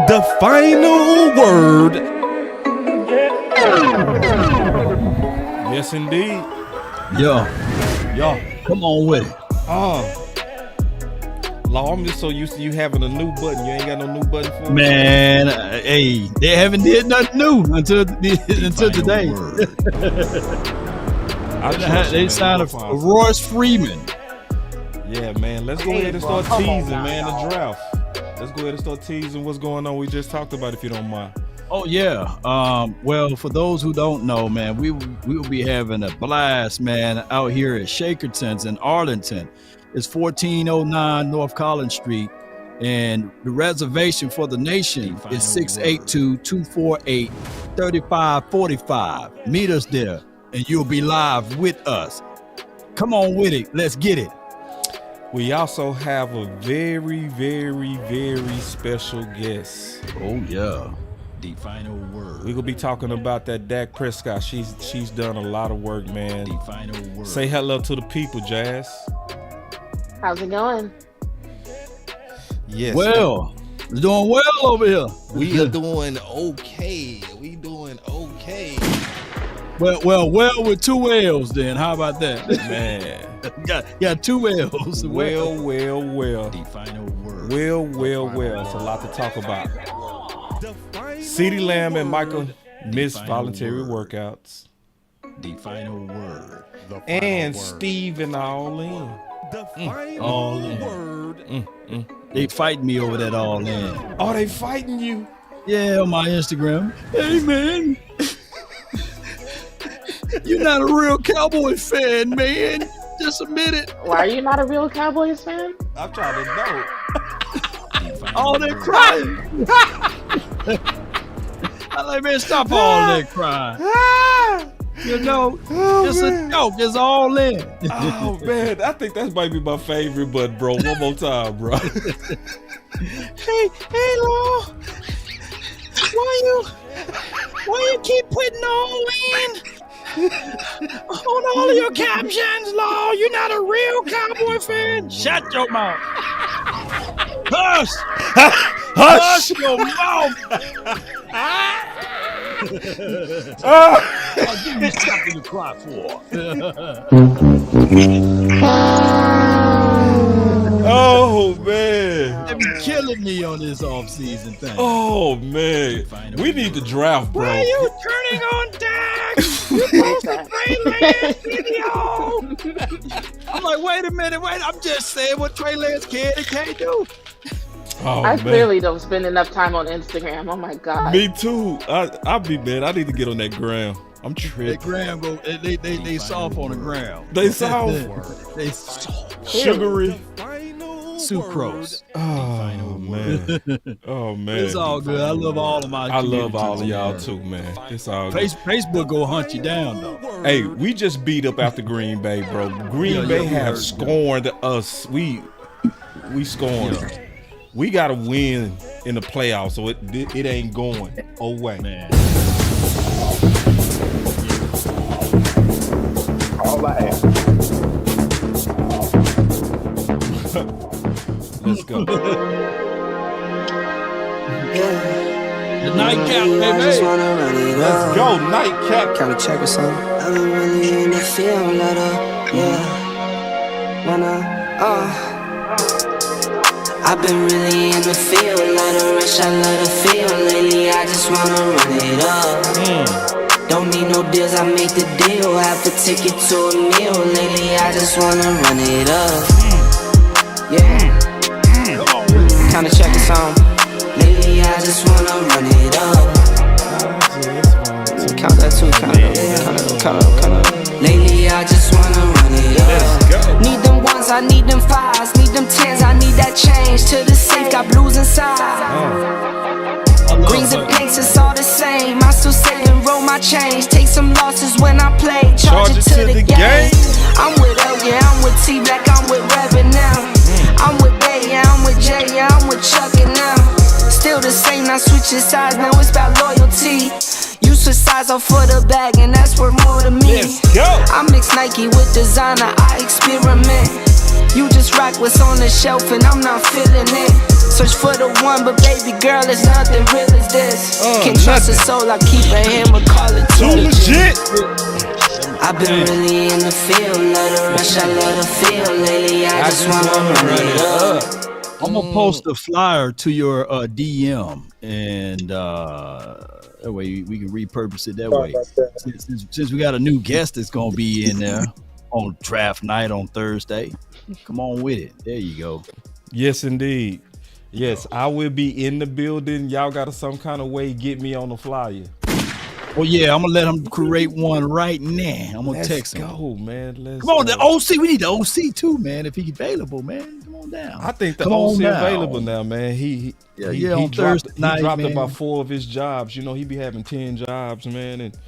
The final word. Yes, indeed. Yo, come on with it. Law, I'm just so used to you having a new button. You ain't got no new button for me. Man, hey, they haven't did nothing new until today. They signed a Royce Freeman. Yeah, man. Let's go ahead and start teasing, man, the draft. Let's go ahead and start teasing what's going on. We just talked about, if you don't mind. Oh yeah. Well, for those who don't know, man, we will be having a blast, man, out here at Shakerton's in Arlington. It's 1409 North Collins Street, and the reservation for the nation is 682-248-3545. Meet us there, and you'll be live with us. Come on with it. Let's get it. We also have a very, very, very special guest. Oh yeah. The final word. We're gonna be talking about that Dak Prescott. She's done a lot of work, man. The final word. Say hello to the people, Jazz. How's it going? Yes. Well, it's doing well over here. We are doing okay. We doing okay. Well with two L's then. How about that? Man. got two L's. Well. The final word. Well. It's a lot to talk about. CeeDee Lamb and Micah missed voluntary workouts. The final word. And Steve and all in. The final all in. word. They fight me over that all in. Oh, they fighting you? Yeah, on my Instagram. Hey man, you're not a real Cowboy fan, man. Just admit it. Why are you not a real Cowboys fan? I'm trying to know. All that crying. I'm like, man, stop all that crying. You know, it's a joke. It's all in. Oh man, I think that might be my favorite, but bro, one more time, bro. Hey, Law. Why you keep putting all in on all of your captions, Law? You're not a real Cowboy fan. Shut your mouth. Hush. Hush your mouth. I'll give you something to cry for. Oh man, They've been killing me on this off-season thing. oh man, we need the draft, bro. Why are you turning on Dak? You're supposed to Trey Lance video. I'm like, wait a minute, I'm just saying what Trey Lance can and can't do. Oh, I man. clearly don't spend enough time on Instagram. Oh my god. Me too. I'll be mad. I need to get on that gram. I'm tripping. That gram go, they soft on the ground. They soft. They soft. Sugary. Sucrose. Oh man. Oh man. It's all good. I love all of my. I love all of y'all too, man. It's all good. Facebook go hunt you down though. Hey, we just beat up after Green Bay, bro. Green Bay have scorned us. We scorned. Yeah. We gotta win in the playoffs, so it ain't going away. Man. All I ask. Let's go. The nightcap, baby. Let's go, nightcap. Kinda check or something. I've been really in the field, I've been really in the field, love the rush, I love the feel. Lately, I just wanna run it up. Don't need no deals, I make the deal. Half a ticket to a meal. Lately, I just wanna run it up. Kinda check or something. Lately, I just wanna run it up. Count that too, count up. Lately, I just wanna run it up. Need them ones, I need them fives, need them tens, I need that change. To the safe, got blues inside. Greens and pinks, it's all the same. I still sit and roll my change. Take some losses when I play, charge it to the game. I'm with L, yeah, I'm with T Black, I'm with Reverend now. I'm with Bay, yeah, I'm with J, yeah, I'm with Chuck and now. Still the same, not switching sides, now it's about loyalty. Used switch sides off for the bag, and that's worth more to me. Let's go. I mix Nike with designer, I experiment. You just rock what's on the shelf, and I'm not feeling it. Search for the one, but baby girl, it's nothing real as this. Can't trust a soul, I keep a hammer, call it Too legit. I've been really in the field, love the rush, I love the feel. Lately, I just wanna run it up. I'm gonna post a flyer to your DM, and that way we can repurpose it that way. Since we got a new guest that's gonna be in there on draft night on Thursday, come on with it. There you go. Yes, indeed. Yes, I will be in the building. Y'all got to some kind of way get me on the flyer. Oh yeah, I'm gonna let him create one right now. I'm gonna text him. Let's go, man. Come on, the OC. We need the OC too, man. If he's available, man, come on down. I think the OC available now, man. He on dropped, Thursday night, he dropped man. about 4 of his jobs. You know, he be having 10 jobs, man. And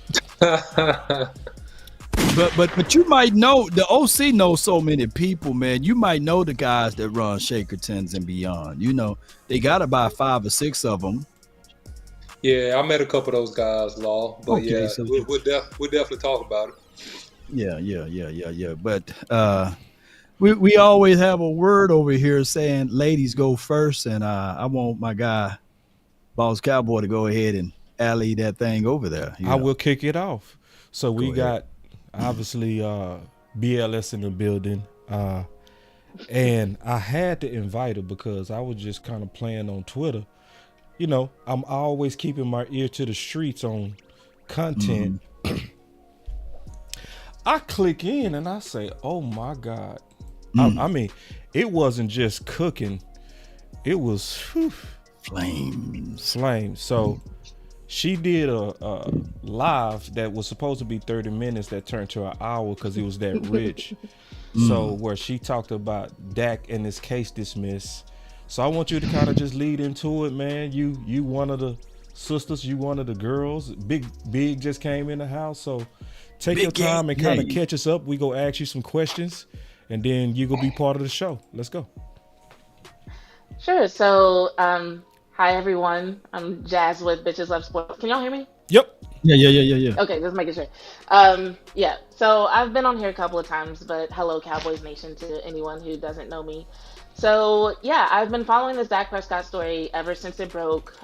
But you might know the OC knows so many people, man. You might know the guys that run Shakertons and beyond. You know, they got about 5 or 6 of them. Yeah, I met a couple of those guys, Law. But Okay, yeah, so- we'll definitely talk about it. Yeah. But we always have a word over here saying ladies go first, and I want my guy, Boss Cowboy, to go ahead and alley that thing over there. I will kick it off. So we Go got obviously BLS in the building, and I had to invite her because I was just kind of playing on Twitter. You know, I'm always keeping my ear to the streets on content. I click in and I say, oh my God. I mean, it wasn't just cooking. It was flames. So she did a live that was supposed to be 30 minutes that turned to an hour because it was that rich. So where she talked about Dak and his case dismissed. So I want you to kind of just lead into it, man. You one of the sisters, you one of the girls. Big just came in the house. So take your time and kind of catch us up. We go ask you some questions and then you go be part of the show. Let's go. Sure. So, hi everyone. I'm Jazz with Bitches Love Sports. Can y'all hear me? Yep. Yeah. Okay, just making sure. Yeah. So I've been on here a couple of times, but hello, Cowboys Nation, to anyone who doesn't know me. So yeah, I've been following this Dak Prescott story ever since it broke,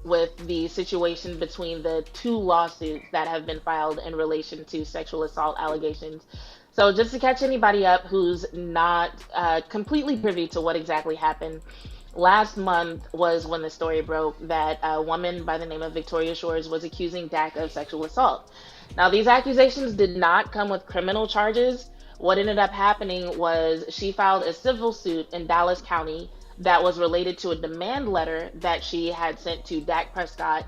with the situation between the 2 lawsuits that have been filed in relation to sexual assault allegations. So just to catch anybody up who's not completely privy to what exactly happened, last month was when the story broke that a woman by the name of Victoria Shores was accusing Dak of sexual assault. Now, these accusations did not come with criminal charges. What ended up happening was she filed a civil suit in Dallas County that was related to a demand letter that she had sent to Dak Prescott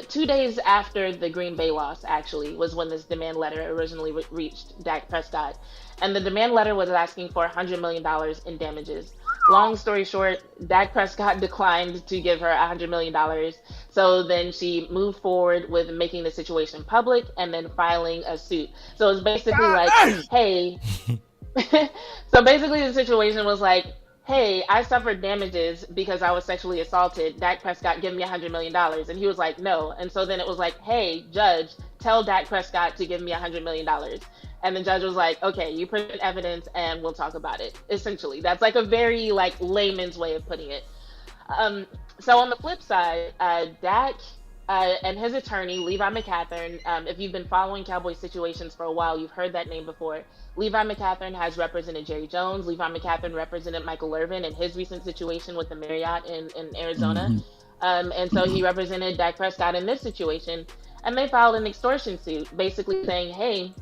2 days after the Green Bay loss, actually, was when this demand letter originally reached Dak Prescott. And the demand letter was asking for $100 million in damages. Long story short, Dak Prescott declined to give her $100 million. So then she moved forward with making the situation public and then filing a suit. So it's basically like, hey, so basically the situation was like, hey, I suffered damages because I was sexually assaulted. Dak Prescott, give me $100 million. And he was like, no. And so then it was like, hey, judge, tell Dak Prescott to give me $100 million. And the judge was like, okay, you present evidence and we'll talk about it. Essentially, that's like a very like layman's way of putting it. So on the flip side, Dak and his attorney, Levi McCathern, if you've been following Cowboy situations for a while, you've heard that name before. Levi McCathern has represented Jerry Jones. Levi McCathern represented Michael Irvin in his recent situation with the Marriott in Arizona. And so he represented Dak Prescott in this situation. And they filed an extortion suit, basically saying, hey,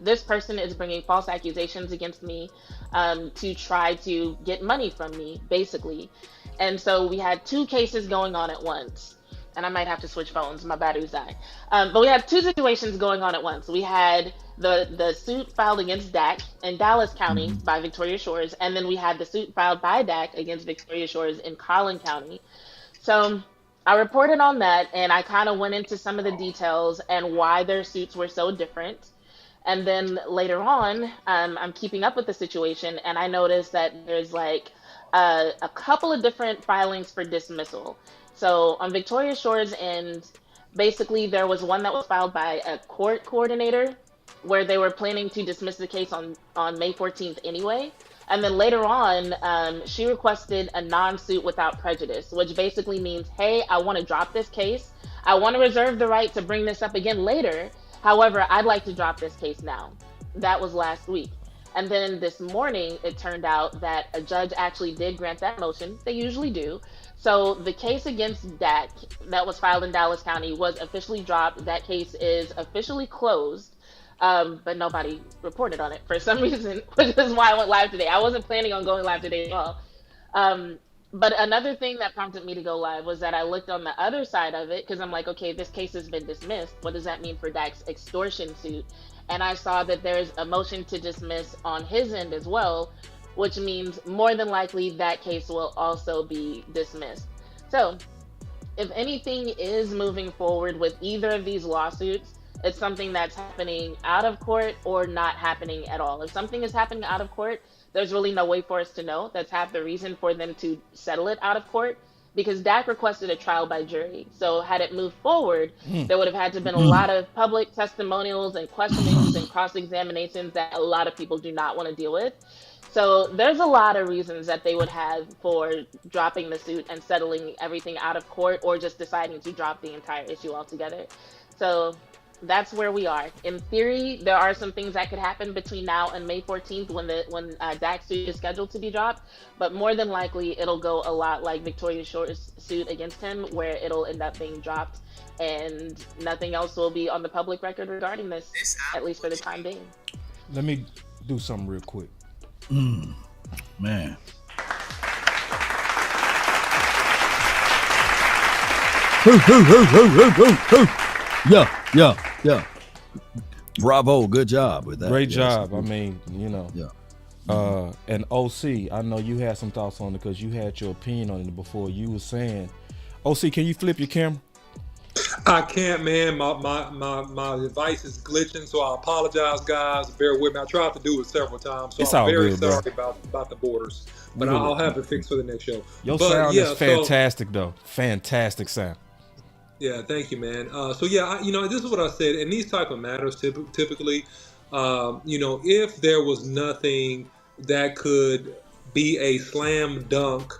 this person is bringing false accusations against me to try to get money from me, basically. And so we had 2 cases going on at once. And I might have to switch phones, my battery's dying. But we had 2 situations going on at once. We had the suit filed against Dak in Dallas County by Victoria Shores, and then we had the suit filed by Dak against Victoria Shores in Collin County. So I reported on that, and I kind of went into some of the details and why their suits were so different. And then later on, I'm keeping up with the situation, and I noticed that there's like a couple of different filings for dismissal. So on Victoria Shores' end, Basically, there was one that was filed by a court coordinator where they were planning to dismiss the case on May 14th anyway. And then later on, she requested a non-suit without prejudice, which basically means, hey, I want to drop this case. I want to reserve the right to bring this up again later. However, I'd like to drop this case now. That was last week. And then this morning, it turned out that a judge actually did grant that motion. They usually do. So the case against Dak that was filed in Dallas County was officially dropped. That case is officially closed, but nobody reported on it for some reason, which is why I went live today. I wasn't planning on going live today at all. But another thing that prompted me to go live was that I looked on the other side of it because I'm like, okay, this case has been dismissed. What does that mean for Dak's extortion suit? And I saw that there's a motion to dismiss on his end as well, which means more than likely that case will also be dismissed. So if anything is moving forward with either of these lawsuits, it's something that's happening out of court or not happening at all. If something is happening out of court, there's really no way for us to know. That's half the reason for them to settle it out of court, because Dak requested a trial by jury. So had it moved forward, there would have had to have been a lot of public testimonials and questionings and cross-examinations that a lot of people do not want to deal with. So there's a lot of reasons that they would have for dropping the suit and settling everything out of court, or just deciding to drop the entire issue altogether. So that's where we are. In theory, there are some things that could happen between now and May 14th when Dak's suit is scheduled to be dropped, but more than likely it'll go a lot like Victoria Shore's suit against him, where it'll end up being dropped and nothing else will be on the public record regarding this, at least for the time being. Let me do something real quick. Man. Yeah. Bravo, good job with that. Great job. I mean, you know. Yeah. And OC, I know you had some thoughts on it because you had your opinion on it before. You were saying, OC, can you flip your camera? I can't, man. My device is glitching, so I apologize, guys. Bear with me. I tried to do it several times, so It's I'm all very good, sorry about the borders. But I'll have it fixed for the next show. Your sound is fantastic, though. Fantastic sound. Yeah, thank you, man. This is what I said. In these type of matters, typically, if there was nothing that could be a slam dunk,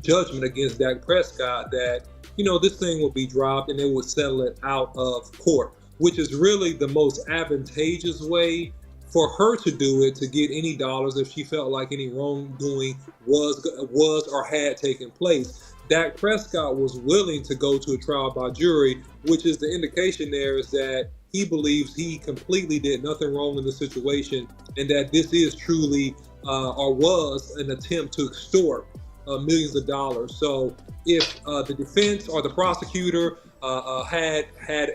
judgment against Dak Prescott, that, this thing would be dropped and they would settle it out of court, which is really the most advantageous way for her to do it, to get any dollars if she felt like any wrongdoing was or had taken place. Dak Prescott was willing to go to a trial by jury, which is the indication there is that he believes he completely did nothing wrong in the situation, and that this is truly or was an attempt to extort millions of dollars. So if the defense or the prosecutor had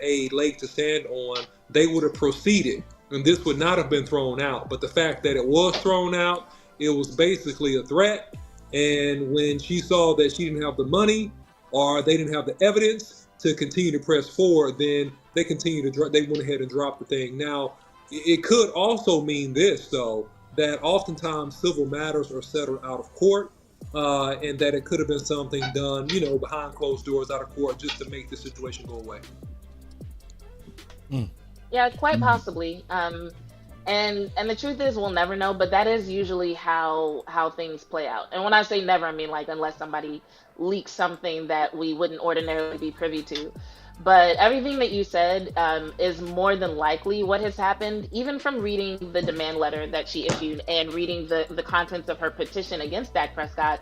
a leg to stand on, they would have proceeded, and this would not have been thrown out. But the fact that it was thrown out, it was basically a threat. And when she saw that she didn't have the money or they didn't have the evidence to continue to press forward, then they they went ahead and dropped the thing. Now, it could also mean this, though, that oftentimes civil matters are settled out of court, and that it could have been something done, behind closed doors out of court, just to make the situation go away. Yeah, quite possibly. And the truth is, we'll never know, but that is usually how things play out. And when I say never, I mean like unless somebody leaks something that we wouldn't ordinarily be privy to. But everything that you said is more than likely what has happened, even from reading the demand letter that she issued and reading the contents of her petition against Dak Prescott.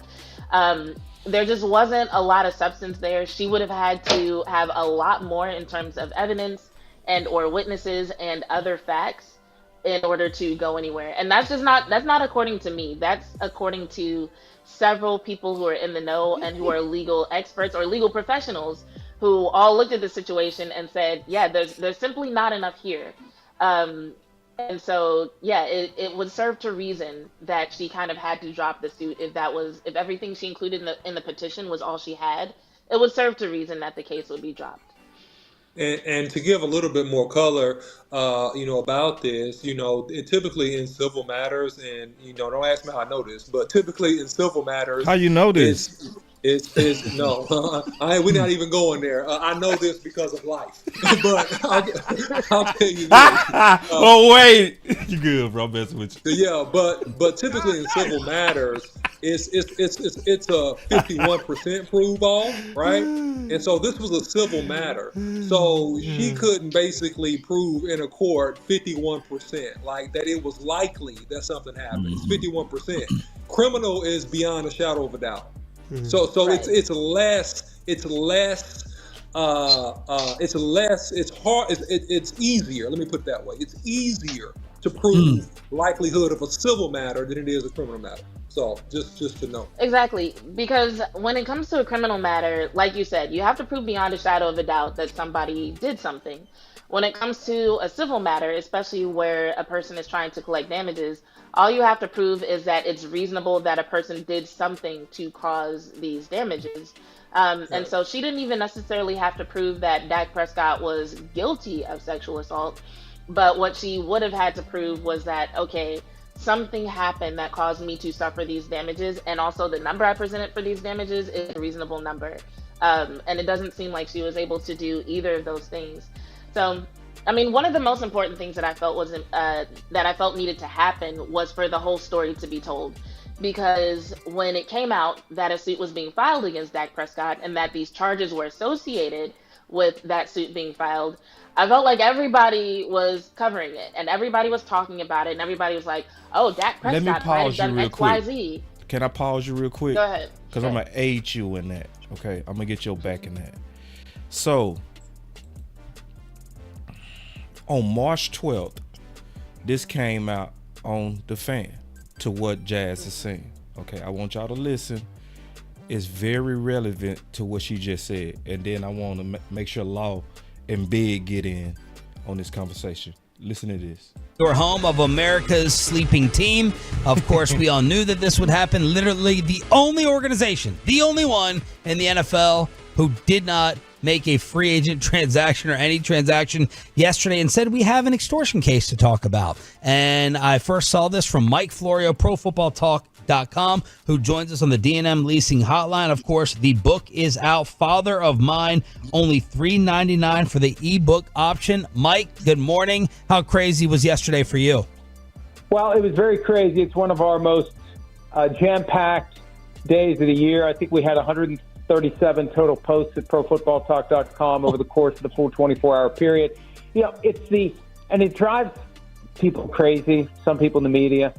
There just wasn't a lot of substance there. She would have had to have a lot more in terms of evidence and or witnesses and other facts in order to go anywhere. And that's not according to me. That's according to several people who are in the know and who are legal experts or legal professionals who all looked at the situation and said, yeah, there's simply not enough here. And so, yeah, it would serve to reason that she kind of had to drop the suit if everything she included in the petition was all she had. It would serve to reason that the case would be dropped. And to give a little bit more color, about this, typically in civil matters, and, don't ask me how I know this, but typically in civil matters. How you know this? It's no. We're not even going there. I know this because of life, but I'll tell you this. Oh wait, you good, bro? I'm messing with you. Yeah, but typically in civil matters, it's a 51% prove all, right? And so this was a civil matter, so she couldn't basically prove in a court 51%, like that it was likely that something happened. It's 51%. Criminal is beyond a shadow of a doubt. So Right. it's easier. Let me put it that way. It's easier to prove likelihood of a civil matter than it is a criminal matter. So just to know. Exactly, because when it comes to a criminal matter, like you said, you have to prove beyond a shadow of a doubt that somebody did something. When it comes to a civil matter, especially where a person is trying to collect damages, all you have to prove is that it's reasonable that a person did something to cause these damages. And so she didn't even necessarily have to prove that Dak Prescott was guilty of sexual assault, but what she would have had to prove was that, okay, something happened that caused me to suffer these damages, and also the number I presented for these damages is a reasonable number. And it doesn't seem like she was able to do either of those things. So, I mean, one of the most important things that I felt was that I felt needed to happen was for the whole story to be told. Because when it came out that a suit was being filed against Dak Prescott and that these charges were associated with that suit being filed, I felt like everybody was covering it and everybody was talking about it and everybody was like, "Oh, Dak Let me Prescott might have pause you done real X, Y, quick. Z." Can I pause you real quick? Go ahead. Because I'm gonna aid you in that. Okay, I'm gonna get your back in that. So on March 12th, this came out on The Fan to what Jazz is saying. Okay, I want y'all to listen. It's very relevant to what she just said. And then I want to make sure Law and Big get in on this conversation. Listen to this. Your home of America's sleeping team. Of course, we all knew that this would happen. Literally the only organization, the only one in the NFL who did not make a free agent transaction or any transaction yesterday and said we have an extortion case to talk about. And I first saw this from Mike Florio, ProFootballTalk.com, who joins us on the D&M Leasing Hotline. Of course, the book is out, Father of Mine, only $3.99 for the ebook option. Mike, good morning. How crazy was yesterday for you? Well, it was very crazy. It's one of our most jam-packed days of the year. I think we had 137 total posts at ProFootballTalk.com over the course of the full 24-hour period. You know, it drives people crazy, some people in the media,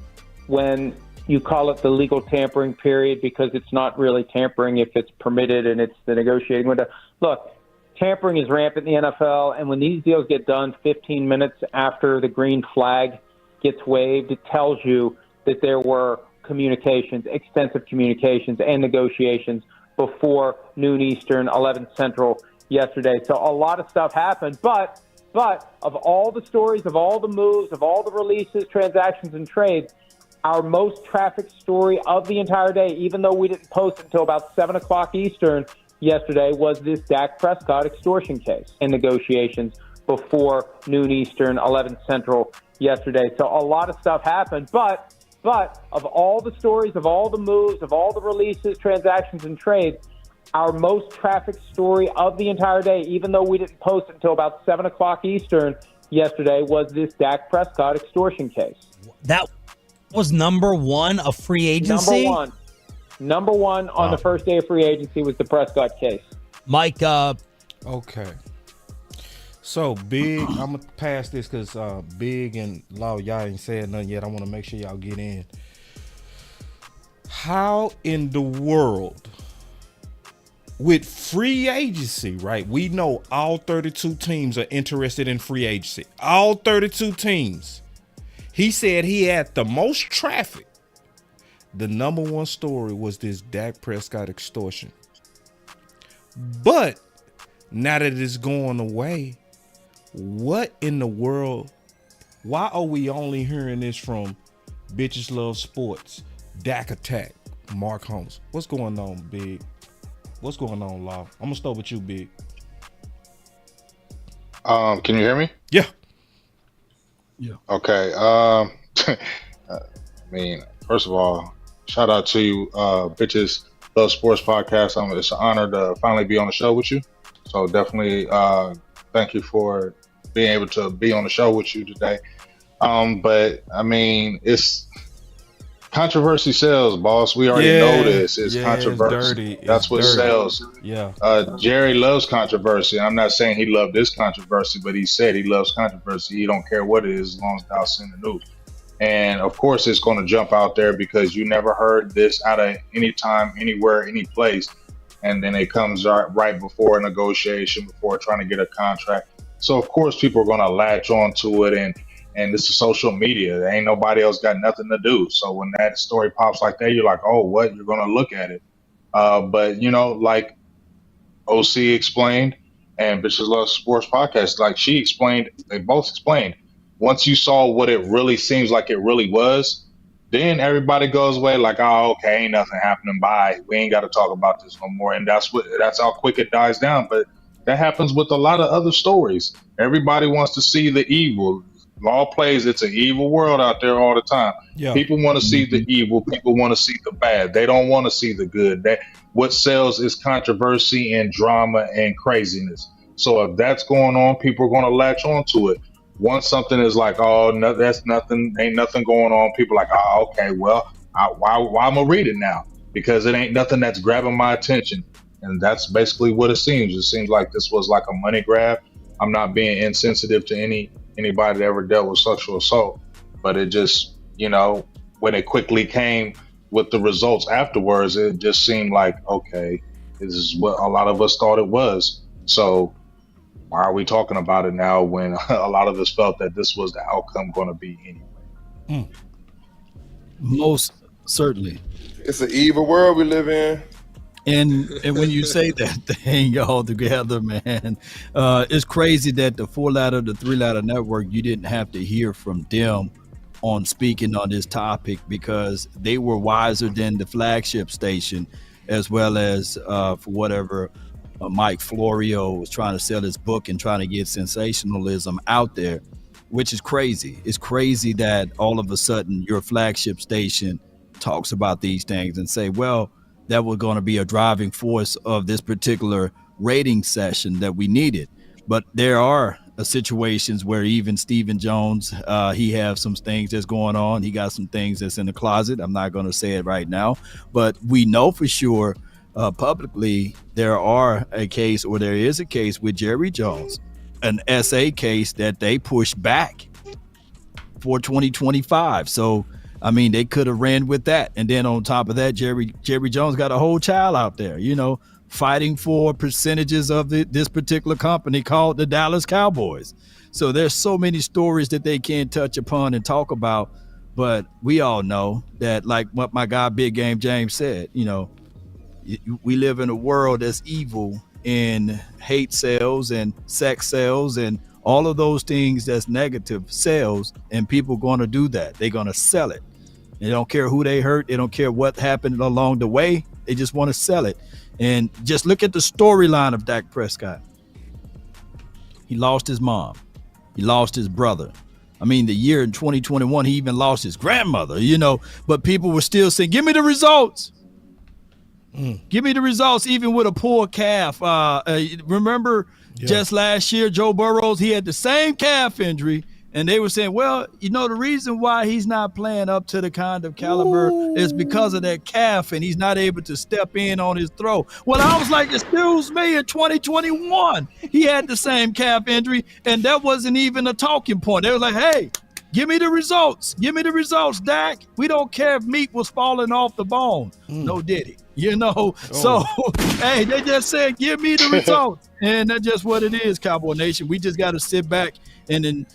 when you call it the legal tampering period, because it's not really tampering if it's permitted and it's the negotiating window. Look, tampering is rampant in the NFL, and when these deals get done 15 minutes after the green flag gets waved, it tells you that there were communications, extensive communications and negotiations before noon Eastern, 11 Central yesterday. So a lot of stuff happened, but of all the stories, of all the moves, of all the releases, transactions, and trades, our most trafficked story of the entire day, even though we didn't post until about 7 o'clock Eastern yesterday, was this Dak Prescott extortion case and negotiations before noon Eastern, 11 Central yesterday. So a lot of stuff happened, but of all the stories, of all the moves, of all the releases, transactions, and trades, our most trafficked story of the entire day, even though we didn't post until about 7 o'clock Eastern yesterday, was this Dak Prescott extortion case. That was number one of free agency? Number one on the first day of free agency was the Prescott case. Mike, Okay. So, Big, I'm going to pass this because Big and Law, y'all ain't said nothing yet. I want to make sure y'all get in. How in the world, with free agency, right? We know all 32 teams are interested in free agency. All 32 teams. He said he had the most traffic. The number one story was this Dak Prescott extortion. But now that it's going away, what in the world? Why are we only hearing this from Bitches Love Sports, Dak Attack, Mark Holmes? What's going on, Big? What's going on, Law? I'm gonna start with you, Big. Can you hear me? Yeah. Okay. I mean, first of all, shout out to you, Bitches Love Sports Podcast. It's an honor to finally be on the show with you. So definitely thank you for being able to be on the show with you today. But I mean, it's controversy sells, boss. We already know this. It's controversy. It's dirty. That's what sells. Yeah. Jerry loves controversy. I'm not saying he loved this controversy, but he said he loves controversy. He don't care what it is as long as Dallas in the news. And of course, it's going to jump out there because you never heard this out of any time, anywhere, any place. And then it comes right before a negotiation, before trying to get a contract. So of course, people are going to latch onto it, and this is social media. There ain't nobody else got nothing to do. So when that story pops like that, you're like, oh, what? You're going to look at it. But you know, like OC explained, and Bitches Love Sports Podcast, like she explained, they both explained. Once you saw what it really seems like it really was, then everybody goes away like, oh, okay, ain't nothing happening. Bye. We ain't got to talk about this no more. And that's how quick it dies down. But that happens with a lot of other stories. Everybody wants to see the evil. Law plays. It's an evil world out there all the time. Yeah. People want to see the evil. People want to see the bad. They don't want to see the good. What sells is controversy and drama and craziness. So if that's going on, people are going to latch onto it. Once something is like, oh, no, that's nothing, ain't nothing going on, people are like, oh, okay, well, why I'm going to read it now? Because it ain't nothing that's grabbing my attention. And that's basically what it seems. It seems like this was like a money grab. I'm not being insensitive to anybody that ever dealt with sexual assault, but it just, you know, when it quickly came with the results afterwards, it just seemed like, okay, this is what a lot of us thought it was. So why are we talking about it now when a lot of us felt that this was the outcome going to be anyway? Most certainly. It's an evil world we live in. And when you say that thing all together, man, it's crazy that the 4-ladder, the 3-ladder network, you didn't have to hear from them on speaking on this topic because they were wiser than the flagship station, as well as for whatever Mike Florio was trying to sell his book and trying to get sensationalism out there, which is crazy. It's crazy that all of a sudden your flagship station talks about these things and say, well, that was going to be a driving force of this particular rating session that we needed. But there are situations where even Stephen Jones, he has some things that's going on. He got some things that's in the closet. I'm not going to say it right now, but we know for sure publicly there is a case with Jerry Jones, an SA case that they pushed back for 2025. So I mean, they could have ran with that. And then on top of that, Jerry Jones got a whole child out there, you know, fighting for percentages of this particular company called the Dallas Cowboys. So there's so many stories that they can't touch upon and talk about. But we all know that, like what my guy Big Game James said, you know, we live in a world that's evil and hate sells and sex sells and all of those things that's negative sells, and people going to do that. They're going to sell it. They don't care who they hurt. They don't care what happened along the way. They just want to sell it. And just look at the storyline of Dak Prescott. He lost his mom. He lost his brother. I mean, the year in 2021, he even lost his grandmother, you know, but people were still saying, give me the results. Give me the results, even with a poor calf. Remember just last year, Joe Burrows, he had the same calf injury. And they were saying, well, you know, the reason why he's not playing up to the kind of caliber is because of that calf and he's not able to step in on his throw. Well, I was like, excuse me, in 2021, he had the same calf injury and that wasn't even a talking point. They were like, hey, give me the results. Give me the results, Dak. We don't care if meat was falling off the bone. No, did he? You know, so, hey, they just said, give me the results. And that's just what it is, Cowboy Nation. We just got to sit back and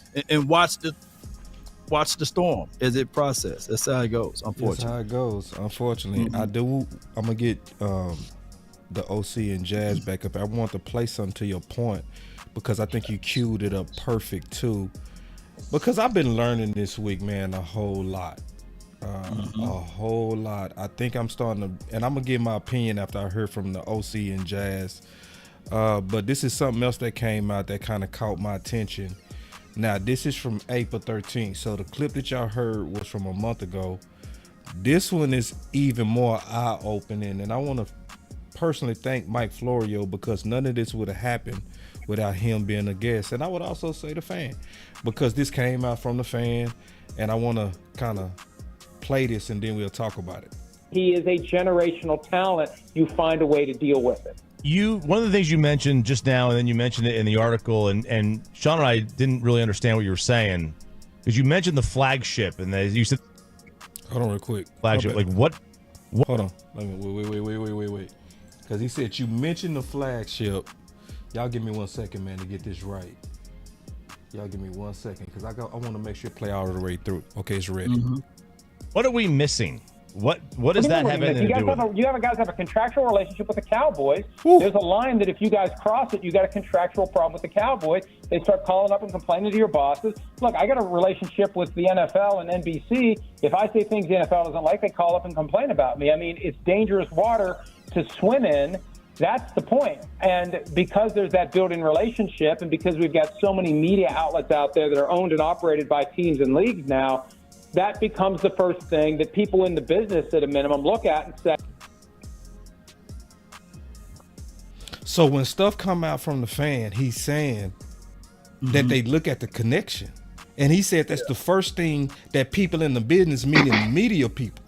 watch the storm as it processes. That's how it goes, unfortunately. That's how it goes, unfortunately. I'm going to get the OC and Jazz back up. I want to play something to your point because I think you queued it up perfect, too. Because I've been learning this week, man, a whole lot. A whole lot. I think I'm starting to, and I'm going to give my opinion after I heard from the OC and Jazz. But this is something else that came out that kind of caught my attention. Now, this is from April 13th. So the clip that y'all heard was from a month ago. This one is even more eye-opening, and I want to personally thank Mike Florio because none of this would have happened without him being a guest. And I would also say the fan, because this came out from the fan, and I want to kind of play this and then we'll talk about it. He is a generational talent. You find a way to deal with it. One of the things you mentioned just now, and then you mentioned it in the article, and Sean and I didn't really understand what you were saying, because you mentioned the flagship, and you said, hold on real quick. Flagship, like what? Hold on. Wait. Because he said you mentioned the flagship. Y'all give me 1 second, man, to get this right. Y'all give me 1 second, because I want to make sure it play all the way through. Okay, it's ready. Mm-hmm. What are we missing? What does that have anything to do with it? You guys have a contractual relationship with the Cowboys. Whew. There's a line that if you guys cross it, you got a contractual problem with the Cowboys. They start calling up and complaining to your bosses. Look, I got a relationship with the NFL and NBC. If I say things the NFL doesn't like, they call up and complain about me. I mean, it's dangerous water to swim in. That's the point. And because there's that built-in relationship, and because we've got so many media outlets out there that are owned and operated by teams and leagues now, that becomes the first thing that people in the business at a minimum look at and say. So when stuff come out from the fan, he's saying that they look at the connection. And he said that's the first thing that people in the business, meaning media people.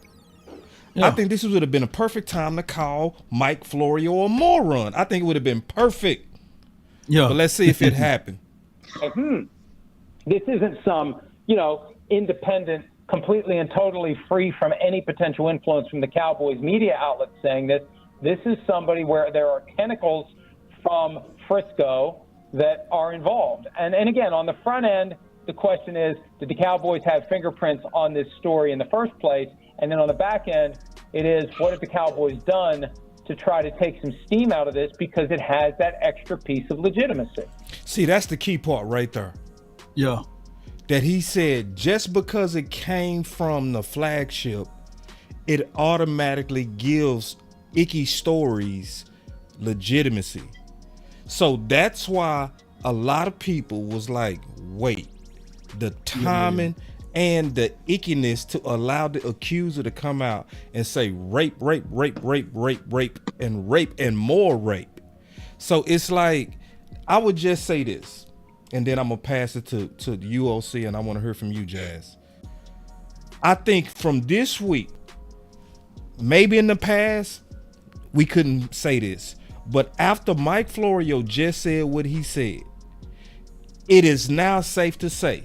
I think this would have been a perfect time to call Mike Florio a moron. I think it would have been perfect. Yeah. But let's see if it happened. This isn't some, independent, completely and totally free from any potential influence from the Cowboys media outlets saying this. This is somebody where there are tentacles from Frisco that are involved. And again, on the front end, the question is, did the Cowboys have fingerprints on this story in the first place? And then on the back end, it is, what have the Cowboys done to try to take some steam out of this, because it has that extra piece of legitimacy. See, that's the key part right there. Yeah. That he said just because it came from the flagship, it automatically gives icky stories legitimacy. So that's why a lot of people was like, wait, the timing and the ickiness to allow the accuser to come out and say rape, and more rape. So it's like, I would just say this, and then I'm gonna pass it to the UOC, and I want to hear from you, Jazz. I think from this week, maybe in the past, we couldn't say this, but after Mike Florio just said what he said, it is now safe to say,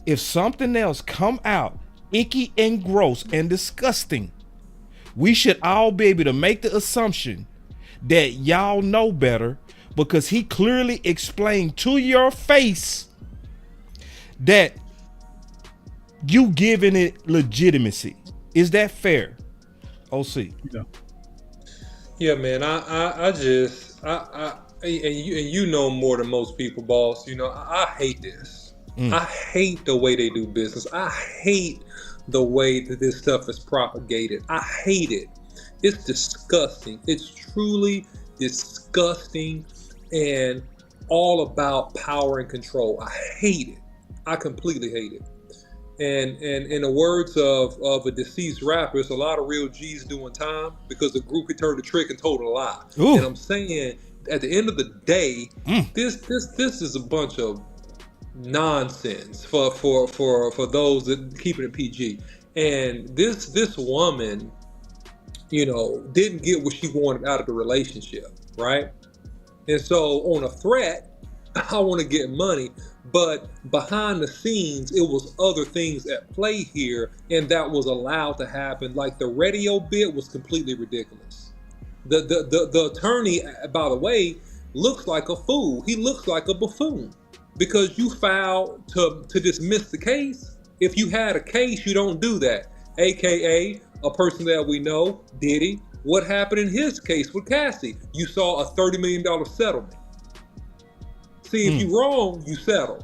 if something else come out icky and gross and disgusting, we should all be able to make the assumption that y'all know better, because he clearly explained to your face that you giving it legitimacy. Is that fair, OC? Yeah, man. I you know more than most people, boss. I hate this. I hate the way they do business. I hate the way that this stuff is propagated. I hate it. It's disgusting. It's truly disgusting and all about power and control. I hate it. I completely hate it. And in the words of a deceased rapper, it's a lot of real G's doing time, because the group could turn the trick and told a lie. Ooh. And I'm saying, at the end of the day, this is a bunch of nonsense for those that keep it PG. And this woman, didn't get what she wanted out of the relationship, right? And so on a threat, I want to get money, but behind the scenes, it was other things at play here, and that was allowed to happen. Like the radio bit was completely ridiculous. The attorney, by the way, looks like a fool. He looks like a buffoon, because you filed to dismiss the case. If you had a case, you don't do that. AKA a person that we know, Diddy. What happened in his case with Cassie? You saw a $30 million settlement. See, if you're wrong, you settle.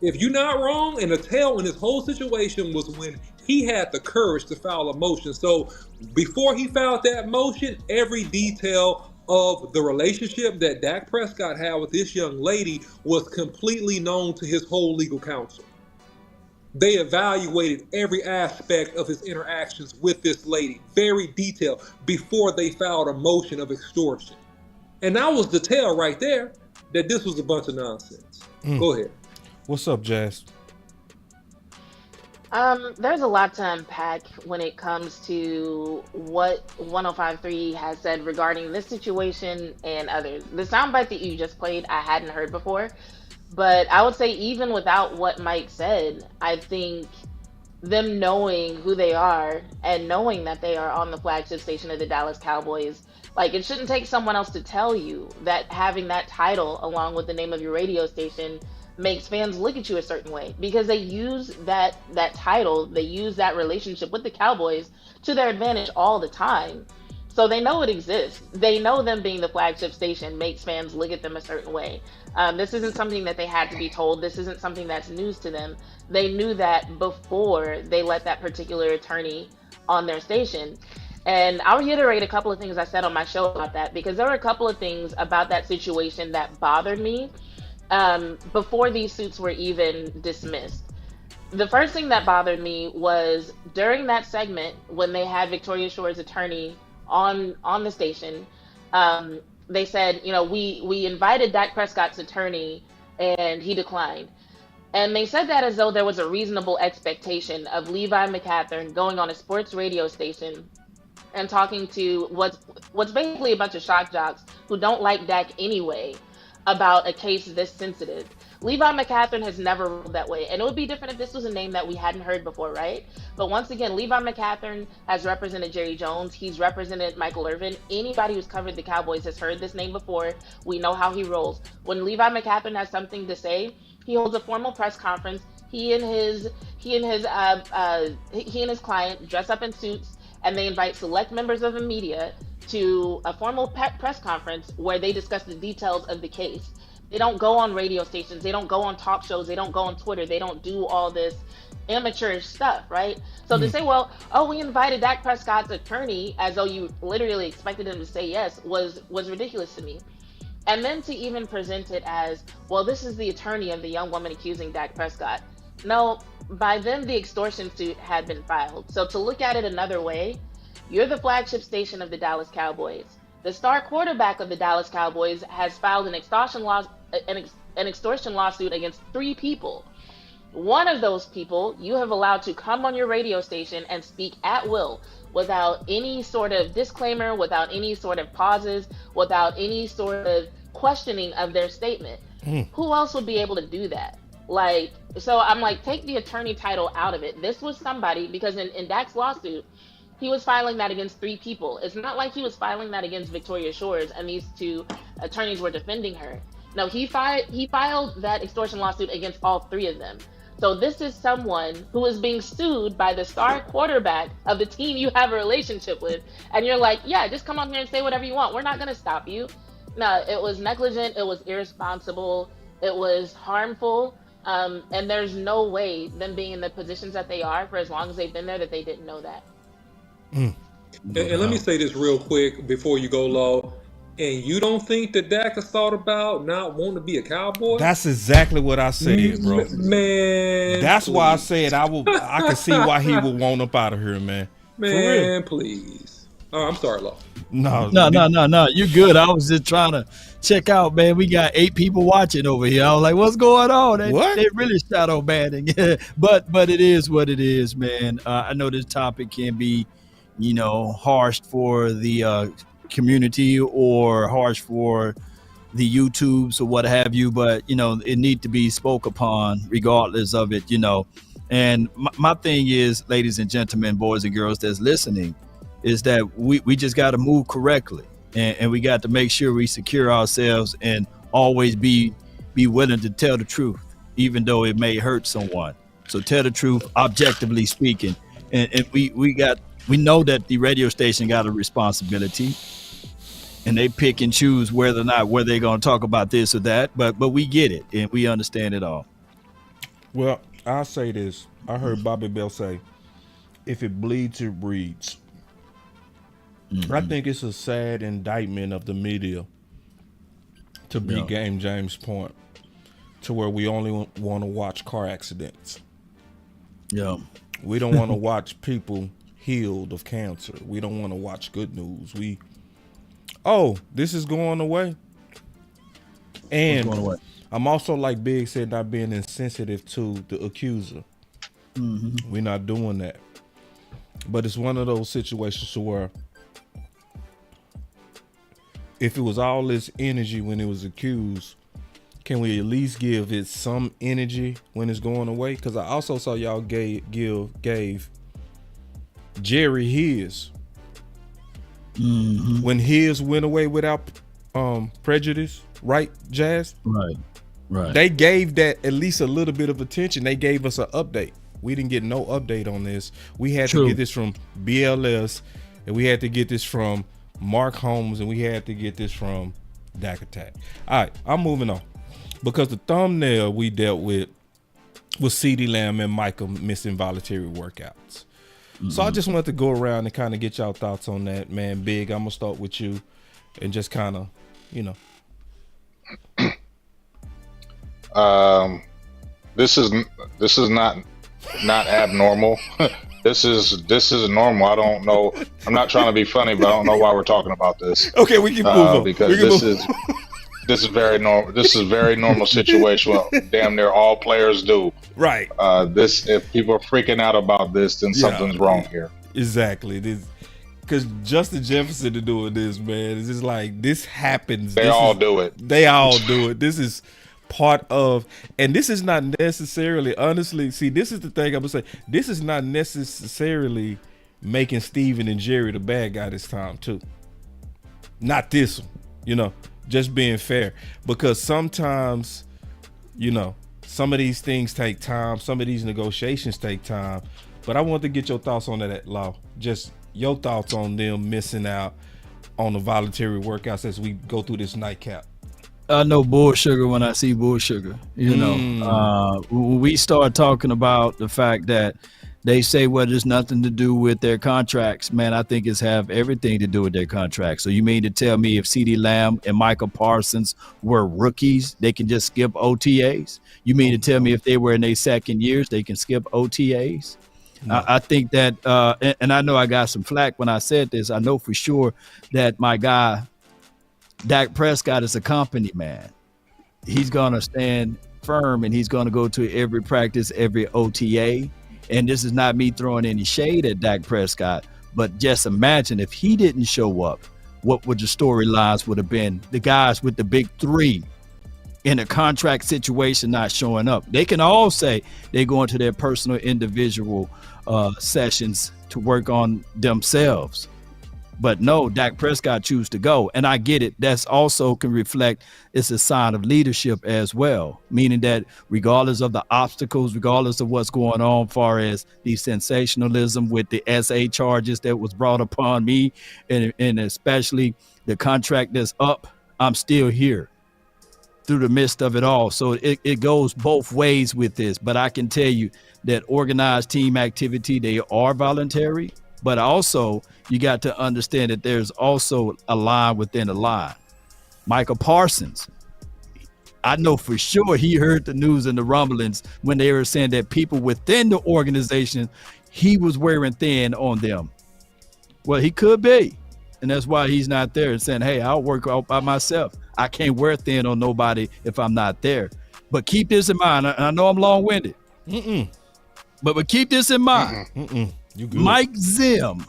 If you're not wrong, and the tell in this whole situation was when he had the courage to file a motion. So before he filed that motion, every detail of the relationship that Dak Prescott had with this young lady was completely known to his whole legal counsel. They evaluated every aspect of his interactions with this lady, very detailed, before they filed a motion of extortion. And that was the tell right there that this was a bunch of nonsense. Go ahead. What's up, Jazz? There's a lot to unpack when it comes to what 105.3 has said regarding this situation and others. The soundbite that you just played, I hadn't heard before, but I would say even without what Mike said, I think them knowing who they are and knowing that they are on the flagship station of the Dallas Cowboys, like it shouldn't take someone else to tell you that having that title along with the name of your radio station makes fans look at you a certain way, because they use that title, they use that relationship with the Cowboys to their advantage all the time. So they know it exists. They know them being the flagship station makes fans look at them a certain way. This isn't something that they had to be told. This isn't something that's news to them. They knew that before they let that particular attorney on their station. And I'll reiterate a couple of things I said on my show about that, because there were a couple of things about that situation that bothered me before these suits were even dismissed. The first thing that bothered me was during that segment when they had Victoria Shore's attorney on the station, they said, you know, we invited Dak Prescott's attorney and he declined. And they said that as though there was a reasonable expectation of Levi McCathern going on a sports radio station and talking to what's basically a bunch of shock jocks who don't like Dak anyway about a case this sensitive. Levi McCathern has never ruled that way. And it would be different if this was a name that we hadn't heard before, right? But once again, Levi McCathern has represented Jerry Jones. He's represented Michael Irvin. Anybody who's covered the Cowboys has heard this name before. We know how he rolls. When Levi McCathern has something to say, he holds a formal press conference. He and his client dress up in suits, and they invite select members of the media to a formal press conference where they discuss the details of the case. They don't go on radio stations. They don't go on talk shows. They don't go on Twitter. They don't do all this amateurish stuff, right? So to say, well, we invited Dak Prescott's attorney as though you literally expected him to say yes was ridiculous to me. And then to even present it as, well, this is the attorney of the young woman accusing Dak Prescott. No, by then the extortion suit had been filed. So to look at it another way, you're the flagship station of the Dallas Cowboys. The star quarterback of the Dallas Cowboys has filed an extortion lawsuit against 3 people. One of those people you have allowed to come on your radio station and speak at will without any sort of disclaimer, without any sort of pauses, without any sort of questioning of their statement. Who else would be able to do that? Like, so I'm like, take the attorney title out of it. This was somebody, because in Dak's lawsuit, he was filing that against 3 people. It's not like he was filing that against Victoria Shores and these 2 attorneys were defending her. No, he filed that extortion lawsuit against all 3 of them. So this is someone who is being sued by the star quarterback of the team you have a relationship with. And you're like, yeah, just come on here and say whatever you want. We're not going to stop you. No, it was negligent. It was irresponsible. It was harmful. And there's no way them being in the positions that they are for as long as they've been there that they didn't know that. And let me say this real quick before you go, Law. And you don't think that Dak has thought about not wanting to be a Cowboy? That's exactly what I said, bro. Man, that's please. Why I said I could see why he would want up out of here, man. Man, please. Oh, I'm sorry, Law. No. You're good. I was just trying to check out, man. We got 8 people watching over here. I was like, what's going on? They really shadow banning. but it is what it is, man. I know this topic can be, harsh for the community or harsh for the YouTubes or what have you, but it need to be spoke upon regardless of it, and my thing is, ladies and gentlemen, boys and girls that's listening, is that we just got to move correctly, and we got to make sure we secure ourselves and always be willing to tell the truth, even though it may hurt someone. So tell the truth, objectively speaking, and we know that the radio station got a responsibility, and they pick and choose whether they're going to talk about this or that, but we get it and we understand it all. Well, I'll say this. I heard Bobby Bell say, if it bleeds, it breeds. I think it's a sad indictment of the media to beat Game James' point, to where we only want to watch car accidents. Yeah. We don't want to watch people healed of cancer. We don't want to watch good news. This is going away. And Going away. I'm also, like Big said, not being insensitive to the accuser. Mm-hmm. We're not doing that. But it's one of those situations where if it was all this energy when it was accused, can we at least give it some energy when it's going away? Because I also saw y'all gave Jerry his. Mm-hmm. When his went away without prejudice, right, Jazz? Right. They gave that at least a little bit of attention. They gave us an update. We didn't get no update on this. We had to get this from BLS, and we had to get this from Mark Holmes, and we had to get this from Dak Attack. All right, I'm moving on. Because the thumbnail we dealt with was CeeDee Lamb and Micah missing voluntary workouts. Mm-hmm. So I just wanted to go around and kind of get y'all thoughts on that, man. Big, I'm going to start with you and just kind of, This is not abnormal. This is normal. I don't know. I'm not trying to be funny, but I don't know why we're talking about this. Okay, we can move on. Because this is very normal. This is a very normal situation. Well, damn near all players do. Right. If people are freaking out about this, then something's wrong here. Exactly. Because Justin Jefferson is doing this, man. It's just like this happens. They all do it. They all do it. This is part of, and this is not necessarily, honestly, see, this is the thing I'm gonna say. This is not necessarily making Steven and Jerry the bad guy this time too. Not this one, just being fair. Because sometimes, some of these things take time, some of these negotiations take time. But I want to get your thoughts on that, Law. Just your thoughts on them missing out on the voluntary workouts as we go through this nightcap. I know bull sugar when I see bull sugar. When we start talking about the fact that they say, well, there's nothing to do with their contracts, man, I think it's have everything to do with their contracts. So you mean to tell me if CeeDee Lamb and Micah Parsons were rookies, they can just skip OTAs? You mean to tell me if they were in their second years, they can skip OTAs? No. I think that, and I know I got some flack when I said this. I know for sure that my guy, Dak Prescott, is a company man. He's going to stand firm and he's going to go to every practice, every OTA. And this is not me throwing any shade at Dak Prescott, but just imagine if he didn't show up, what would the storylines would have been? The guys with the big three in a contract situation not showing up. They can all say they go into their personal individual sessions to work on themselves. But no, Dak Prescott choose to go. And I get it. That's also can reflect, it's a sign of leadership as well. Meaning that regardless of the obstacles, regardless of what's going on, far as the sensationalism with the SA charges that was brought upon me, and especially the contract that's up, I'm still here through the midst of it all. So it goes both ways with this. But I can tell you that organized team activity, they are voluntary. But also, you got to understand that there's also a line within a line. Micah Parsons, I know for sure he heard the news and the rumblings when they were saying that people within the organization, he was wearing thin on them. Well, he could be. And that's why he's not there and saying, hey, I'll work out by myself. I can't wear thin on nobody if I'm not there. But keep this in mind. I know I'm long-winded. But keep this in mind. Mike Zim,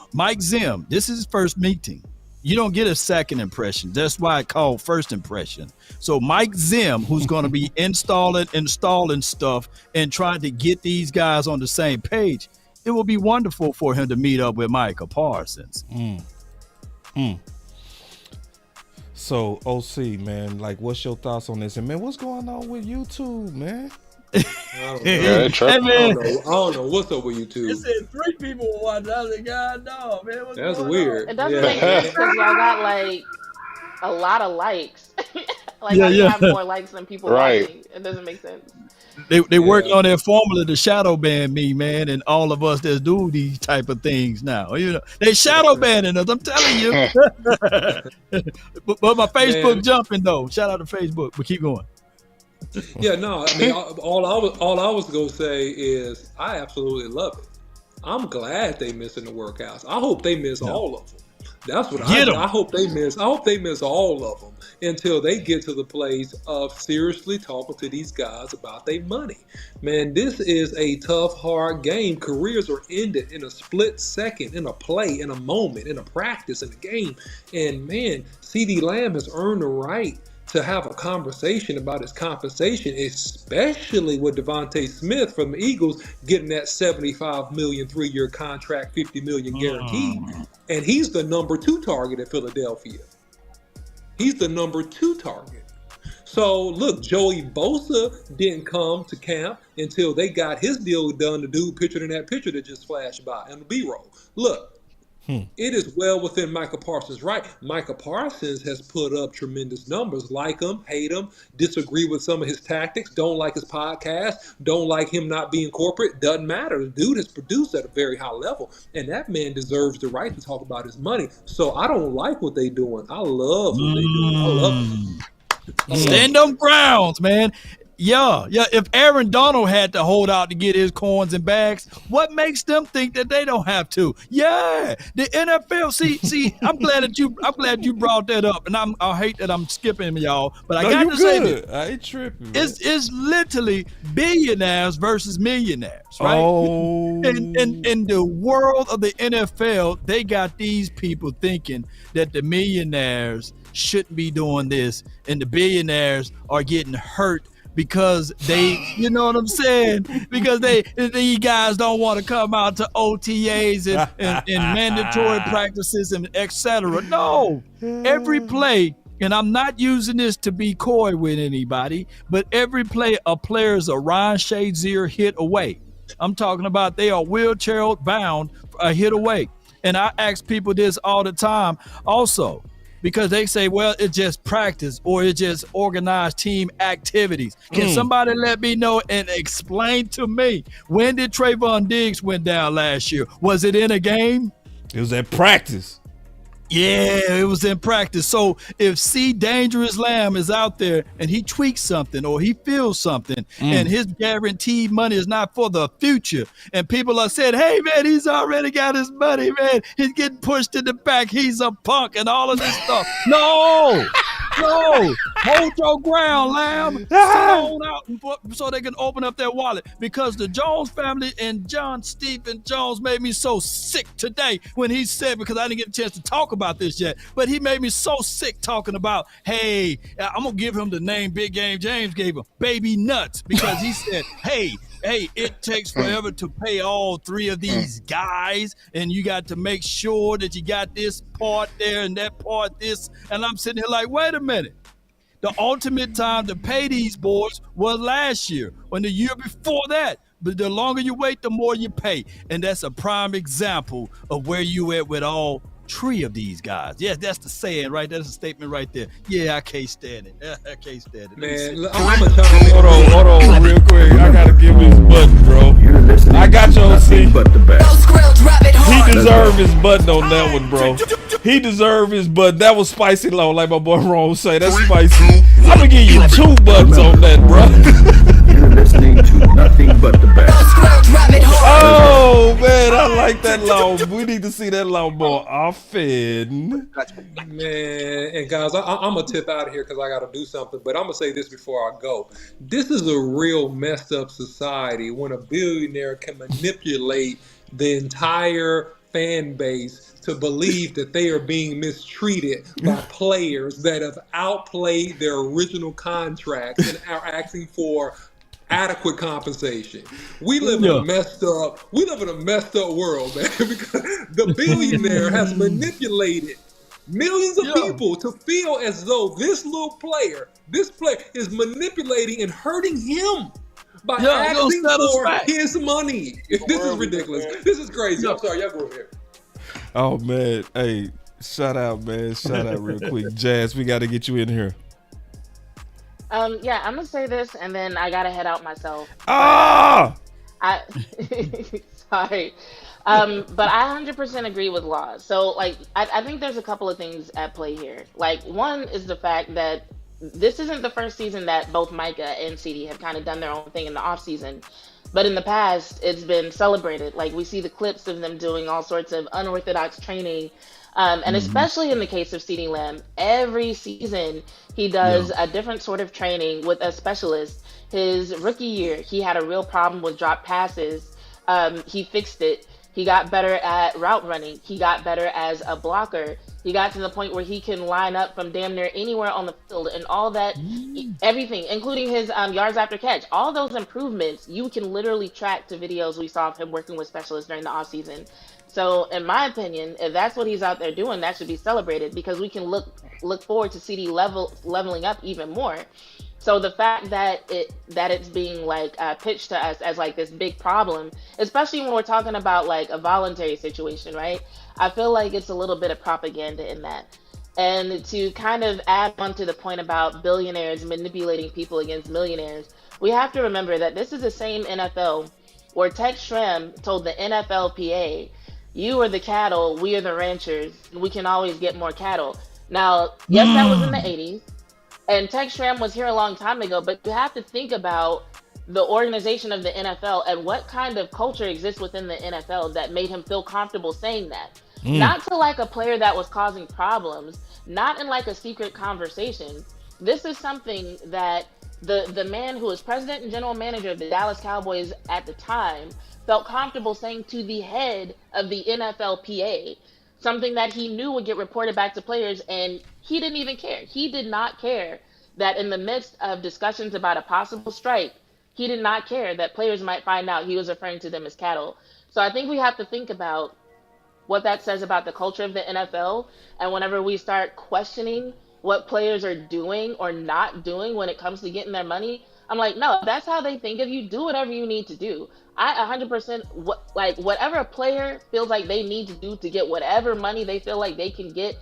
this is his first meeting. You don't get a second impression. That's why I call first impression. So Mike Zim, who's going to be installing stuff and trying to get these guys on the same page, it will be wonderful for him to meet up with Micah Parsons. So OC, man, like, what's your thoughts on this? And man, what's going on with YouTube, man? I don't know what's up with YouTube. It said 3 people were watching. I was like, God, no, man. That's weird. It doesn't make sense because y'all got like a lot of likes. You have more likes than people watching. It doesn't make sense. They working on their formula to shadow ban me, man, and all of us that do these type of things now. They shadow banning us. I'm telling you. But my Facebook jumping though. Shout out to Facebook. But keep going. Yeah, no, I mean, all I was gonna say is I absolutely love it. I'm glad they missing the workouts. I hope they miss all of them. That's what Get 'em. I hope they miss. I hope they miss all of them until they get to the place of seriously talking to these guys about their money. Man, this is a tough, hard game. Careers are ended in a split second, in a play, in a moment, in a practice, in a game. And man, CeeDee Lamb has earned the right to have a conversation about his compensation, especially with Devontae Smith from the Eagles getting that $75 million 3-year contract, $50 million guaranteed. And he's the number 2 target at Philadelphia. He's the number 2 target. So look, Joey Bosa didn't come to camp until they got his deal done. The dude pictured in that picture that just flashed by in the B-roll. Look, it is well within Micah Parsons' right. Micah Parsons has put up tremendous numbers. Like him, hate him, disagree with some of his tactics, don't like his podcast, don't like him not being corporate. Doesn't matter. The dude has produced at a very high level, and that man deserves the right to talk about his money. So I don't like what they doing. I love what they doing. I love it. Stand them grounds, man. Yeah. If Aaron Donald had to hold out to get his coins and bags, what makes them think that they don't have to? Yeah, the NFL. See, I'm glad you brought that up, and I hate that I'm skipping y'all, but I got to say this. I ain't tripping. It's literally billionaires versus millionaires, right? Oh. In the world of the NFL, they got these people thinking that the millionaires shouldn't be doing this, and the billionaires are getting hurt because they, you know what I'm saying? Because these guys don't want to come out to OTAs and mandatory practices and etc. No, every play, and I'm not using this to be coy with anybody, but every play a player is a Ryan Shazier hit away. I'm talking about they are wheelchair bound a hit away. And I ask people this all the time also, because they say, well, it's just practice or it's just organized team activities. Can somebody let me know and explain to me, when did Trayvon Diggs went down last year? Was it in a game? It was at practice. Yeah, it was in practice. So if Dangerous Lamb is out there and he tweaks something or he feels something and his guaranteed money is not for the future, and people are saying, hey, man, he's already got his money, man. He's getting pushed in the back. He's a punk and all of this stuff. No, hold your ground, Lamb. Sit on out so they can open up their wallet, because the Jones family and John Stephen Jones made me so sick today when he said, because I didn't get a chance to talk about this yet, but he made me so sick talking about, hey, I'm going to give him the name Big Game James gave him, Baby Nuts, because he said, hey, it takes forever to pay all 3 of these guys, and you got to make sure that you got this part there and that part this. And I'm sitting here like, wait a minute. The ultimate time to pay these boys was last year, or the year before that. But the longer you wait, the more you pay. And that's a prime example of where you at with all 3 of these guys. Yeah, that's the saying, right? That's a statement right there. Yeah, I can't stand it. I can't stand it. Man, I'm gonna tell you. Hold on, real quick. I gotta give his button, bro. I got your OC. He deserved his button on that one, bro. He deserved his button. That was spicy low, like my boy Ron say. That's spicy. I'm gonna give you 2 buttons on that, bro. You're listening to nothing but the best. Oh man, I like that long. We need to see that long more often. Man, and guys, I'm gonna tip out of here because I gotta do something. But I'm gonna say this before I go. This is a real messed up society when a billionaire can manipulate the entire fan base to believe that they are being mistreated by players that have outplayed their original contracts and are asking for adequate compensation. We live in a messed up world, man, because the billionaire has manipulated millions of people to feel as though this player is manipulating and hurting him by asking for his money. This is ridiculous. This is crazy. I'm sorry, y'all go over here. Oh man, hey, shout out, man. Shout out real quick. Jazz, we got to get you in here. Yeah, I'm gonna say this, and then I gotta head out myself. Sorry, but I 100% agree with Law. So, like, I think there's a couple of things at play here. Like, one is the fact that this isn't the first season that both Micah and CeeDee have kind of done their own thing in the offseason. But in the past, it's been celebrated. Like we see the clips of them doing all sorts of unorthodox training. And especially in the case of CeeDee Lamb, every season he does a different sort of training with a specialist. His rookie year, he had a real problem with drop passes. He fixed it. He got better at route running. He got better as a blocker. He got to the point where he can line up from damn near anywhere on the field, and all that, everything, including his yards after catch. All those improvements, you can literally track to videos we saw of him working with specialists during the offseason. So, in my opinion, if that's what he's out there doing, that should be celebrated because we can look forward to CeeDee leveling up even more. So the fact that it's being like pitched to us as like this big problem, especially when we're talking about like a voluntary situation, right? I feel like it's a little bit of propaganda in that. And to kind of add on to the point about billionaires manipulating people against millionaires, we have to remember that this is the same NFL where Tex Schramm told the NFLPA, "You are the cattle, we are the ranchers, and we can always get more cattle." Now, yes, that was in the 80s. And Tex Schramm was here a long time ago, but you have to think about the organization of the NFL and what kind of culture exists within the NFL that made him feel comfortable saying that. Not to like a player that was causing problems, not in like a secret conversation. This is something that the man who was president and general manager of the Dallas Cowboys at the time felt comfortable saying to the head of the NFLPA, something that he knew would get reported back to players, and he didn't even care. He did not care that in the midst of discussions about a possible strike, he did not care that players might find out he was referring to them as cattle. So I think we have to think about what that says about the culture of the NFL, and whenever we start questioning what players are doing or not doing when it comes to getting their money, I'm like, no, that's how they think of you. Do whatever you need to do. I 100% whatever a player feels like they need to do to get whatever money they feel like they can get,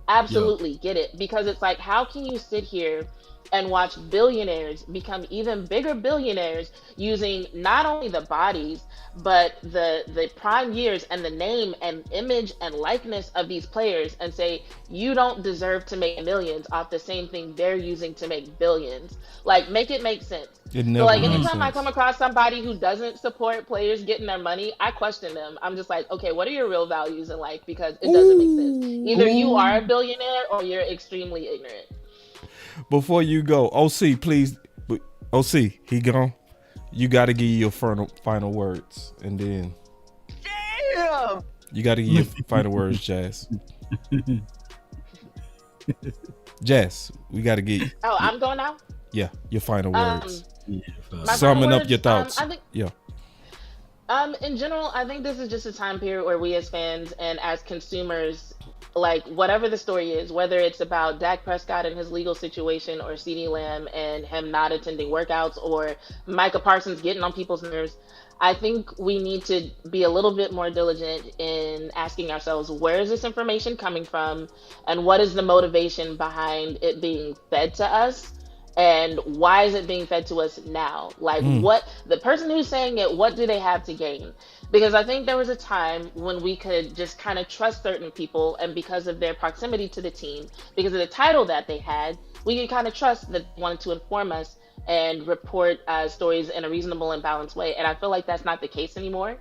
absolutely get it. Because it's like, how can you sit here and watch billionaires become even bigger billionaires using not only the bodies, but the prime years and the name and image and likeness of these players and say, you don't deserve to make millions off the same thing they're using to make billions. Like, make it make sense. So like anytime I come across somebody who doesn't support players getting their money, I question them. I'm just like, okay, what are your real values in life? Because it doesn't make sense. Either you are a billionaire or you're extremely ignorant. Before you go, OC, please. OC, he gone. You got to give your final words, and then you got to give your final words, Jazz. Jazz, we got to get you. Oh, I'm going now? Yeah, your final words. Summing up your thoughts. In general, I think this is just a time period where we as fans and as consumers, like whatever the story is, whether it's about Dak Prescott and his legal situation, or CeeDee Lamb and him not attending workouts, or Micah Parsons getting on people's nerves, I think we need to be a little bit more diligent in asking ourselves, where is this information coming from, and what is the motivation behind it being fed to us? And why is it being fed to us now? Like, what the person who's saying it, what do they have to gain? Because I think there was a time when we could just kind of trust certain people, and because of their proximity to the team, because of the title that they had, we could kind of trust that they wanted to inform us and report stories in a reasonable and balanced way. And I feel like that's not the case anymore.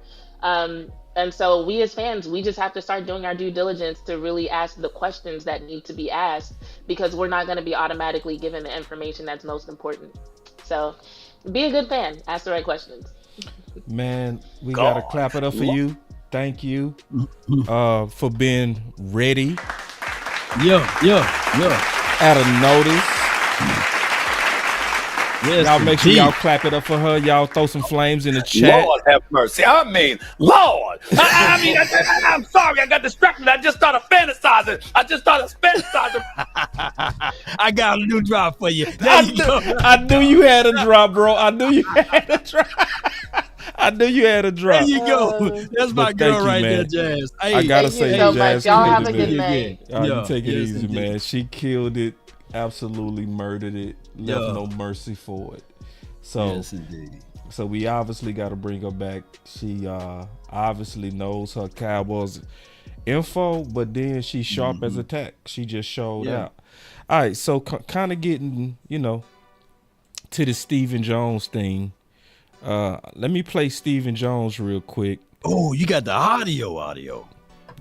And so we as fans, we just have to start doing our due diligence to really ask the questions that need to be asked, because we're not going to be automatically given the information that's most important. So be a good fan. Ask the right questions. Man, we got to clap it up for you. Thank you for being ready. At a notice. Yes, y'all make sure y'all clap it up for her. Y'all throw some flames in the chat. Lord have mercy. I mean, Lord. I'm sorry. I got distracted. I just started fantasizing. I got a new drop for you. I knew you had a drop, bro. I knew you had a drop. There you go. That's my girl right there, Jazz. Hey, I gotta say, so Jazz, y'all have a good night. You take it easy, man. She killed it. Absolutely murdered it. Left no mercy for it. So, yes, indeed. So we obviously got to bring her back. She obviously knows her Cowboys info, but then she's sharp as a tack. She just showed out. All right, so kind of getting, to the Stephen Jones thing. Let me play Stephen Jones real quick. Oh, you got the audio.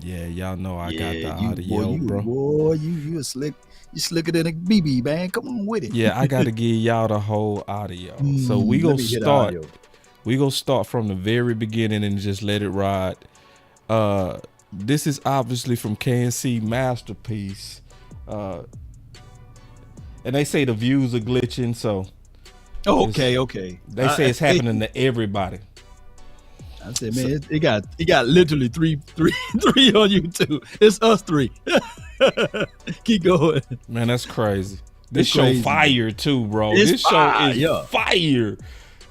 Yeah, y'all know I got the audio, bro. Boy, you slick. You slicker than a BB, man. Come on with it. Yeah, I got to give y'all the whole audio. So we gonna start. We gonna start from the very beginning and just let it ride. This is obviously from KNC Masterpiece. And they say the views are glitching, so okay. They say it's happening to everybody. I said, man, it got literally three on YouTube. It's us three. Keep going. Man, that's crazy. This show fire too, bro. This show is fire.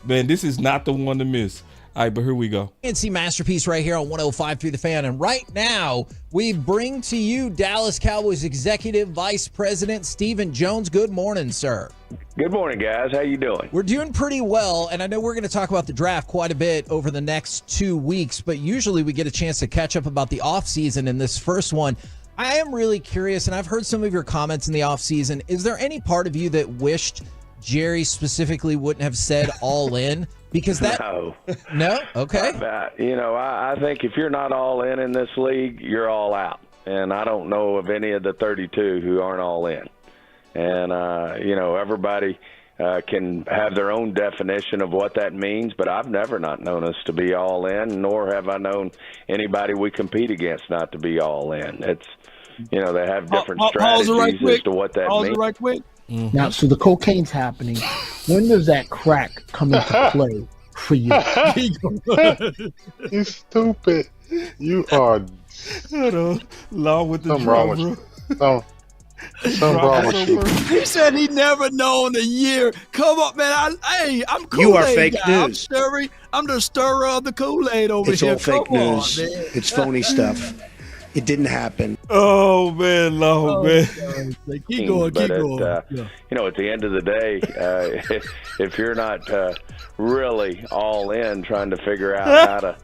Man, this is not the one to miss. All right, but here we go. KNC Masterpiece right here on 105.3 The Fan. And right now, we bring to you Dallas Cowboys Executive Vice President Stephen Jones. Good morning, sir. Good morning, guys. How you doing? We're doing pretty well, and I know we're going to talk about the draft quite a bit over the next 2 weeks, but usually we get a chance to catch up about the offseason. In this first one, I am really curious, and I've heard some of your comments in the offseason. Is there any part of you that wished Jerry specifically wouldn't have said all in? Because that no? Okay. I think if you're not all in this league, you're all out. And I don't know of any of the 32 who aren't all in. And, everybody can have their own definition of what that means, but I've never not known us to be all in, nor have I known anybody we compete against not to be all in. It's, they have different strategies as to what that means. Right quick. Mm-hmm. Now, so the cocaine's happening. When does that crack come into play for you? You stupid. You are. Along with the something wrong with you. Something wrong with you. He said he never known a year. Come on, man. I'm Kool-Aid. You are fake guy. news. I'm the stirrer of the Kool-Aid over it's here. It's all fake Come news. On, man. It's phony stuff. It didn't happen. Oh man, man. Keep going. At the end of the day, if you're not really all in trying to figure out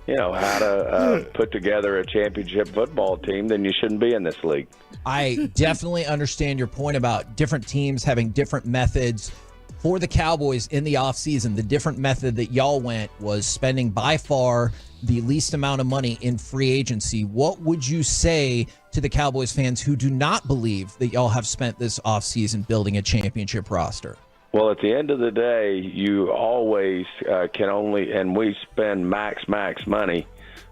how to put together a championship football team, then you shouldn't be in this league. I definitely understand your point about different teams having different methods. For the Cowboys in the offseason, the different method that y'all went was spending by far the least amount of money in free agency. What would you say to the Cowboys fans who do not believe that y'all have spent this offseason building a championship roster? Well, at the end of the day, you always can only, and we spend max money,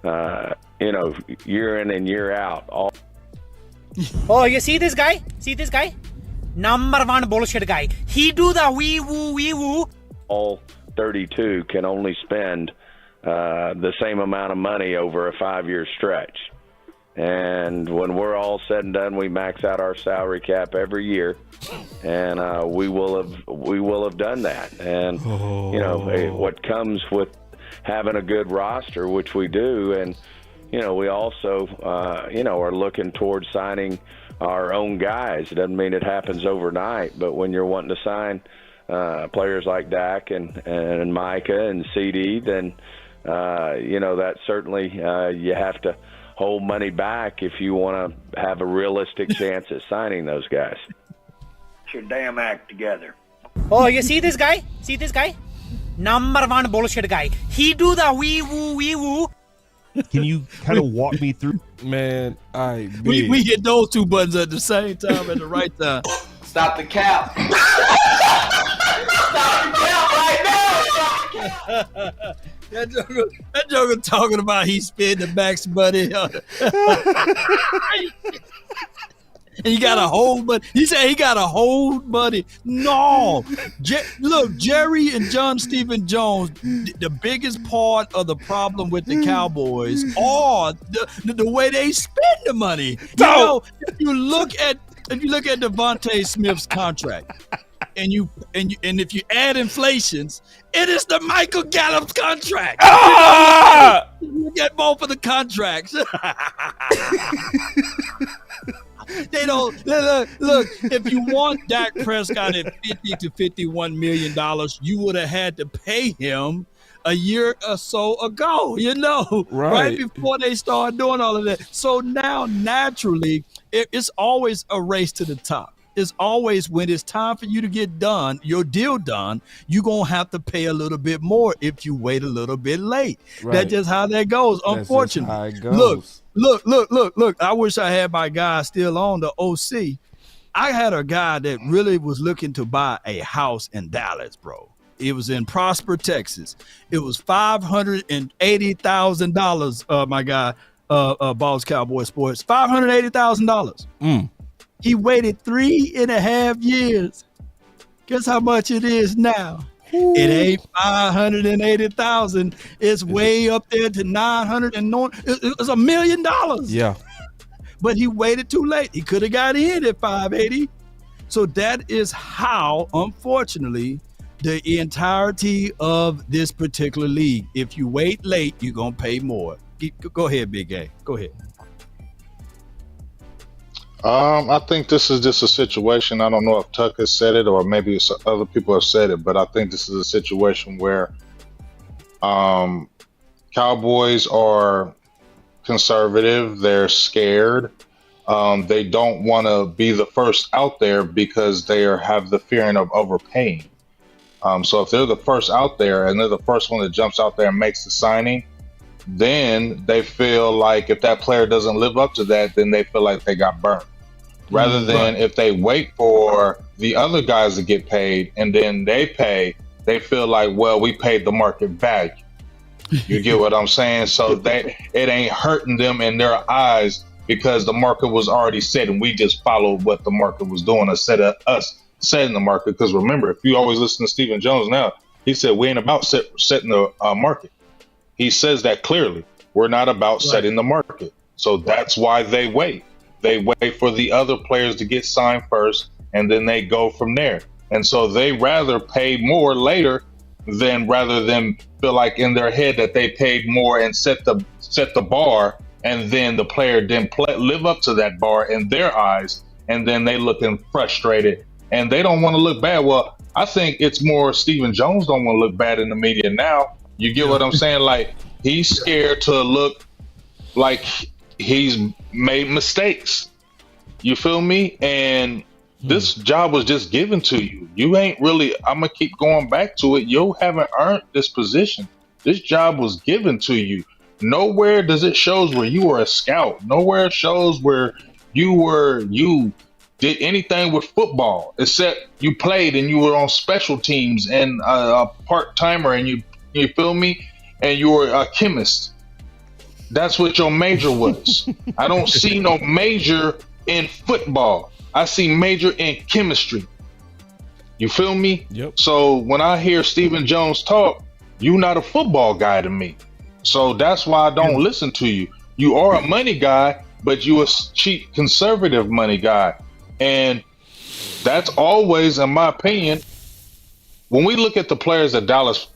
year in and year out. Oh, you see this guy? Number one bullshit guy. He do the wee woo. All 32 can only spend the same amount of money over a 5-year stretch. And when we're all said and done, we max out our salary cap every year, and we will have done that. And what comes with having a good roster, which we do, and we also are looking towards signing our own guys. It doesn't mean it happens overnight, but when you're wanting to sign players like Dak and Micah and CeeDee, then that certainly you have to hold money back if you want to have a realistic chance at signing those guys. Get your damn act together. Oh, you see this guy? Number one bullshit guy. He do the wee woo. Can you kind of walk me through? Man, we hit those two buttons at the same time at the right time. Stop the cap. Stop the cap right now. Stop the cap. That joker talking about he spent the max money. And he got a hold money. He said he got a hold money. No. Look, Jerry and John Stephen Jones, the biggest part of the problem with the Cowboys are the way they spend the money. If you look at Devontae Smith's contract, and if you add inflations, it is the Michael Gallup's contract. You get both of the contracts. They don't look. If you want Dak Prescott at $50 to $51 million, you would have had to pay him a year or so ago. Right before they start doing all of that. So now, naturally, it's always a race to the top. is always when it's time for you to get done, your deal done, you're going to have to pay a little bit more if you wait a little bit late. Right. That's just how that goes, That's unfortunately. just how it goes. Look. I wish I had my guy still on the OC. I had a guy that really was looking to buy a house in Dallas, bro. It was in Prosper, Texas. It was $580,000. My guy, Boss Cowboy Sports, $580,000. He waited 3.5 years. Guess how much it is now? Ooh. It ain't 580,000. It's way up there to 900 and no. It was $1 million. Yeah. But he waited too late. He could have got in at 580. So that is how, unfortunately, the entirety of this particular league. If you wait late, you're gonna pay more. Go ahead, Big A. Go ahead. I think this is just a situation. I don't know if Tuck has said it or maybe other people have said it, but I think this is a situation where Cowboys are conservative. They're scared. They don't want to be the first out there because they have the fearing of overpaying. So if they're the first out there and they're the first one that jumps out there and makes the signing, then they feel like if that player doesn't live up to that, then they feel like they got burnt. Rather than if they wait for the other guys to get paid and then they pay, they feel like, well, we paid the market value. You get what I'm saying? So it ain't hurting them in their eyes because the market was already set and we just followed what the market was doing instead of us setting the market. Because remember, if you always listen to Stephen Jones now, he said we ain't about setting the market. He says that clearly. We're not about setting the market. So that's why they wait. They wait for the other players to get signed first, and then they go from there. And so they rather pay more later rather than feel like in their head that they paid more and set the bar, and then the player didn't live up to that bar in their eyes, and then they looking frustrated, and they don't want to look bad. Well, I think it's more Stephen Jones don't want to look bad in the media now. You get what I'm saying? Like, he's scared to look like he's made mistakes. You feel me? And this job was just given to you. You ain't really, I'm going to keep going back to it. You haven't earned this position. This job was given to you. Nowhere does it shows where you were a scout. Nowhere it shows where you did anything with football, except you played and you were on special teams and a part-timer and you feel me? And you were a chemist. That's what your major was. I don't see no major in football. I see major in chemistry. You feel me? Yep. So when I hear Stephen Jones talk, you're not a football guy to me. So that's why I don't listen to you. You are a money guy, but you a cheap conservative money guy. And that's always, in my opinion, when we look at the players that Dallas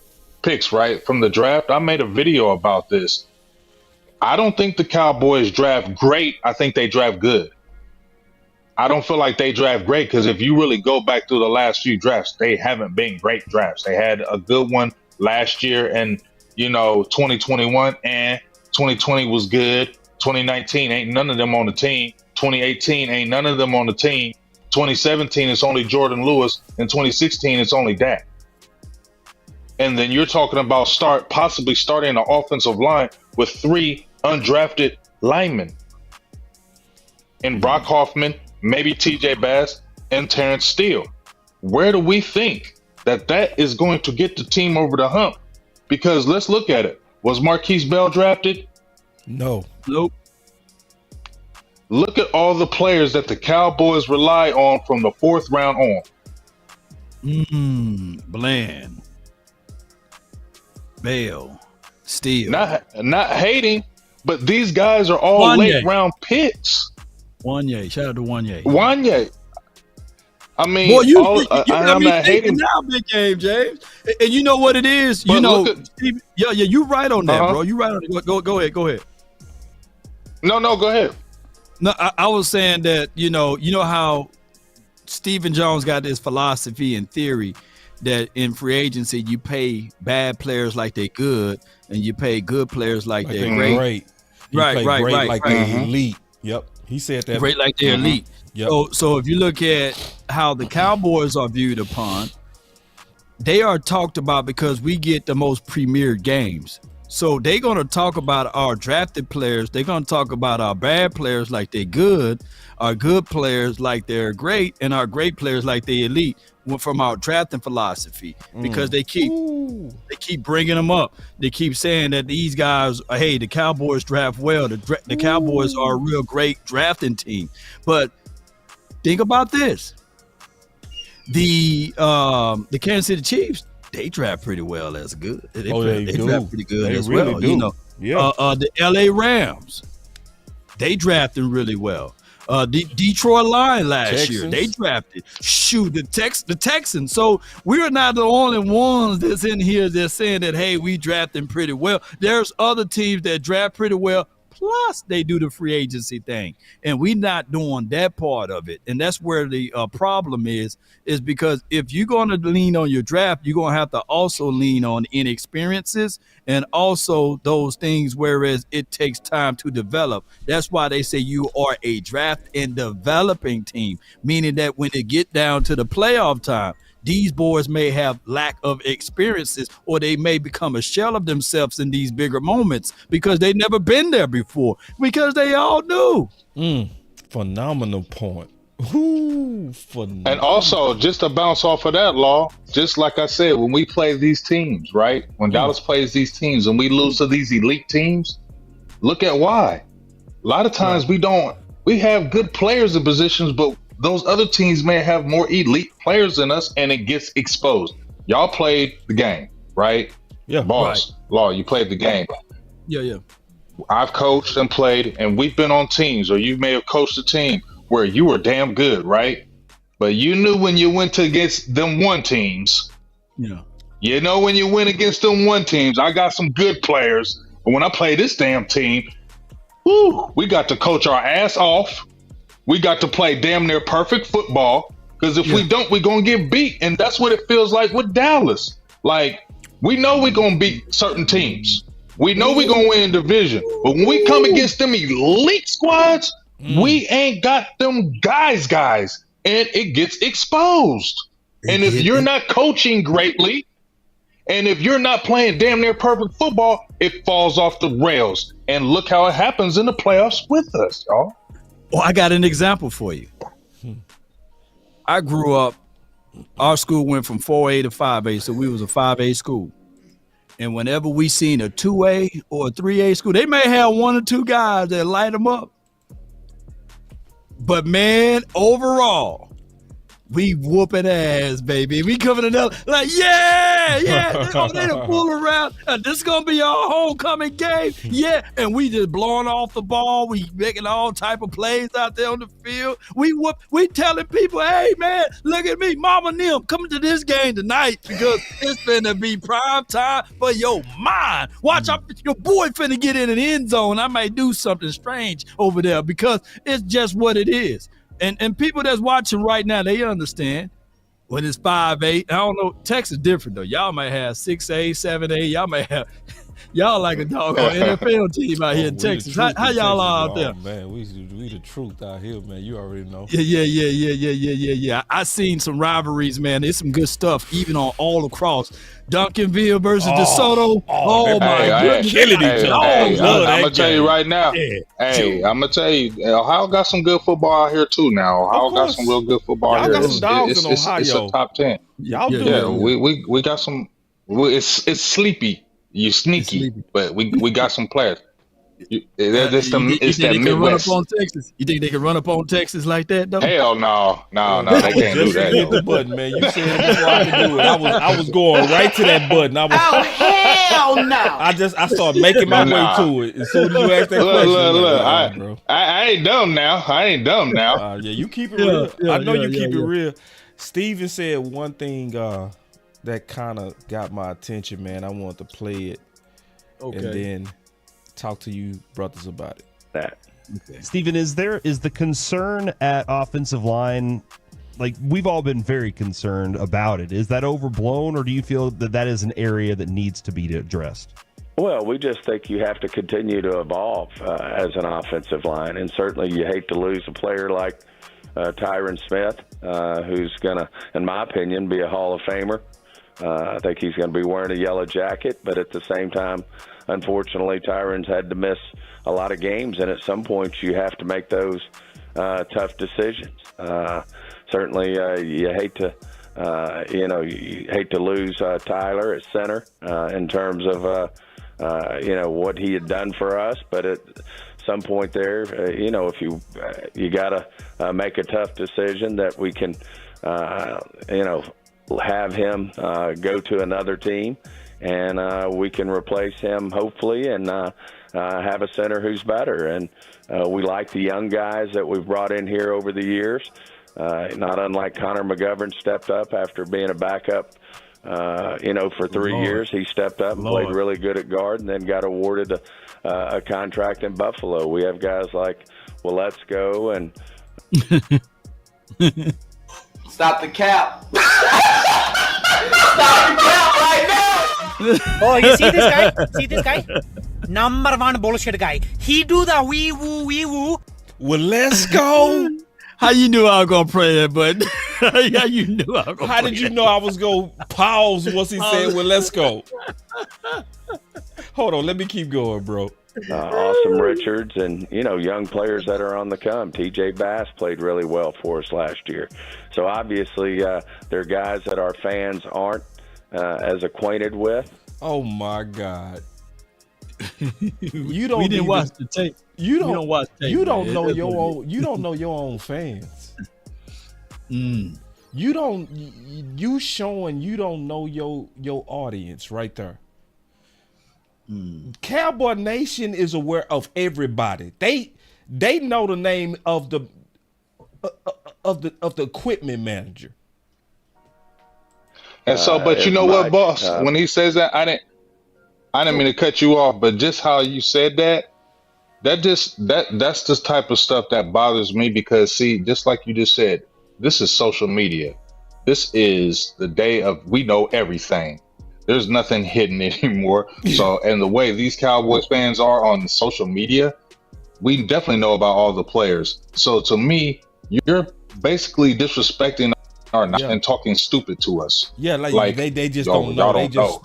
picks, right, from the draft, I made a video about this. I don't think the Cowboys draft great. I think they draft good. I don't feel like they draft great because if you really go back through the last few drafts, they haven't been great drafts. They had a good one last year and, 2021 and 2020 was good. 2019 ain't none of them on the team. 2018 ain't none of them on the team. 2017 it's only Jordan Lewis. And 2016 it's only Dak. And then you're talking about possibly starting an offensive line with 3 undrafted linemen. And Brock Hoffman, maybe TJ Bass, and Terrence Steele. Where do we think that is going to get the team over the hump? Because let's look at it. Was Marquise Bell drafted? No. Nope. Look at all the players that the Cowboys rely on from the 4th round on. Bland. Bell. Steele. Not hating, but these guys are all Wanye. late round picks. Wanye. Shout out to Wanye. Wanye. I mean, boy, you I'm not hating now, big game, James. And you know what it is? Steve, you're right on that, bro. You right on it. Go ahead. No, go ahead. No, I was saying that, you know how Stephen Jones got this philosophy and theory that in free agency, you pay bad players like they're good and you pay good players like they're great. Right. Like they're elite. Yep. He said that. Rate like they're elite. Yep. So if you look at how the Cowboys are viewed upon, they are talked about because we get the most premier games. So they're going to talk about our drafted players. They're going to talk about our bad players like they're good, our good players like they're great, and our great players like they're elite from our drafting philosophy, because they keep bringing them up. They keep saying that these guys, hey, the Cowboys draft well. The Cowboys are a real great drafting team. But think about this. The Kansas City Chiefs, they draft pretty well as good. They draft pretty good as really well. Do. You know, the LA Rams, they drafted really well. The Detroit Lions last year, they drafted the Texans. So we're not the only ones that's in here that's saying that, hey, we drafting pretty well. There's other teams that draft pretty well. Plus, they do the free agency thing, and we're not doing that part of it. And that's where the problem is because if you're going to lean on your draft, you're going to have to also lean on inexperiences and also those things, whereas it takes time to develop. That's why they say you are a draft and developing team, meaning that when it get down to the playoff time, these boys may have lack of experiences, or they may become a shell of themselves in these bigger moments because they've never been there before, because they all knew. Phenomenal point. Phenomenal. And also, just to bounce off of that, Law, just like I said, when we play these teams, right? When Dallas plays these teams and we lose to these elite teams, look at why. A lot of times we have good players in positions, but those other teams may have more elite players than us, and it gets exposed. Y'all played the game, right? Yeah. Boss, Law, you played the game. Yeah. I've coached and played, and we've been on teams, or you may have coached a team where you were damn good, right? But you knew when you went against them one teams. Yeah. You know when you went against them one teams, I got some good players. But when I play this damn team, we got to coach our ass off. We got to play damn near perfect football, because if we don't, we're going to get beat. And that's what it feels like with Dallas. Like, we know we're going to beat certain teams. We know we're going to win division. But when we come against them elite squads, we ain't got them guys. And it gets exposed. And if you're not coaching greatly, and if you're not playing damn near perfect football, it falls off the rails. And look how it happens in the playoffs with us, y'all. Well, I got an example for you. I grew up, our school went from 4A to 5A, so we was a 5A school. And whenever we seen a 2A or a 3A school, they may have one or two guys that light them up. But man, overall, we whooping ass, baby. We coming in there like, yeah. They done fool around. This is gonna be our homecoming game. Yeah, and we just blowing off the ball. We making all type of plays out there on the field. We telling people, hey man, look at me, mama and them coming to this game tonight because it's finna be prime time for your mind. Watch out, your boy finna get in an end zone. I might do something strange over there because it's just what it is. And people that's watching right now, they understand when it's 5-8. I don't know. Texas is different, though. Y'all might have 6-8, 7-8. Y'all might have – y'all like a doggone NFL team out here in Texas. How y'all are out there? Man, we the truth out here, man. You already know. Yeah. I seen some rivalries, man. There's some good stuff, even on all across. Duncanville versus DeSoto. Oh my goodness. Killing each other. I'm going to tell you right now. I'm going to tell you, Ohio got some good football out here, too, now. Ohio got some real good football out here. Got some dogs in Ohio. It's a top 10. Y'all do. Yeah, we got some. It's sleepy. You sneaky, but we got some players. It's that Midwest. You think they can run up on Texas like that, though? Hell no, they can't do that. Hit the button, man. You said it before I could do it. I was going right to that button. Hell no! I started making my way to it as soon as you asked that question. Look, I ain't dumb now. Yeah, you keep it real. I know you keep it real. Steven said one thing that kind of got my attention, man. I wanted to play it, and then talk to you brothers about it. Okay. Steven, is the concern at offensive line, like we've all been very concerned about it, is that overblown, or do you feel that is an area that needs to be addressed? Well, we just think you have to continue to evolve as an offensive line, and certainly you hate to lose a player like Tyron Smith, who's going to, in my opinion, be a Hall of Famer. I think he's going to be wearing a yellow jacket, but at the same time, unfortunately, Tyron's had to miss a lot of games, and at some point you have to make those tough decisions. Certainly, you hate to, you hate to lose Tyler at center in terms of, what he had done for us, but at some point there, if you got to make a tough decision that we can, have him go to another team, and we can replace him hopefully, and have a center who's better. And we like the young guys that we've brought in here over the years. Not unlike Connor McGovern stepped up after being a backup. For 3 years, he stepped up and played really good at guard, and then got awarded a contract in Buffalo. We have guys like Let's Go and Stop the cap. Stop the cap right now. Oh, you see this guy? See this guy? Number one bullshit guy. He do the wee woo. Well, let's go. How you knew I was gonna play that, bud? How you knew I was gonna How did you know I was gonna pause once he said, well, let's go? Hold on, let me keep going, bro. Awesome Richards, and young players that are on the come. TJ Bass played really well for us last year. So obviously they're guys that our fans aren't as acquainted with. Oh my God. We didn't watch the tape. You don't watch tape. You don't know your own. You don't know your own fans. You don't. You showing you don't know your audience right there. Cowboy Nation is aware of everybody. They know the name of the equipment manager. And so, but you know what, boss? When he says that, I didn't mean to cut you off, but just how you said that's the type of stuff that bothers me, because see, just like you just said, this is social media. This is the day of, we know everything. There's nothing hidden anymore. So, and the way these Cowboys fans are on social media, we definitely know about all the players. So to me, you're basically disrespecting and talking stupid to us. Yeah, like they just don't know. They just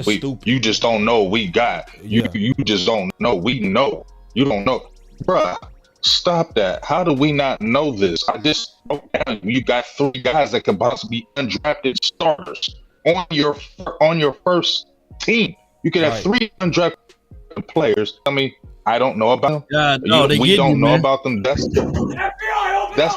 stupid. You just don't know. We got you. You just don't know. We know. You don't know, bruh. Stop that. How do we not know this? You got 3 guys that could possibly be undrafted starters on your first team. You could have 3 undrafted players. I mean, I don't know about them. We don't know about them. That's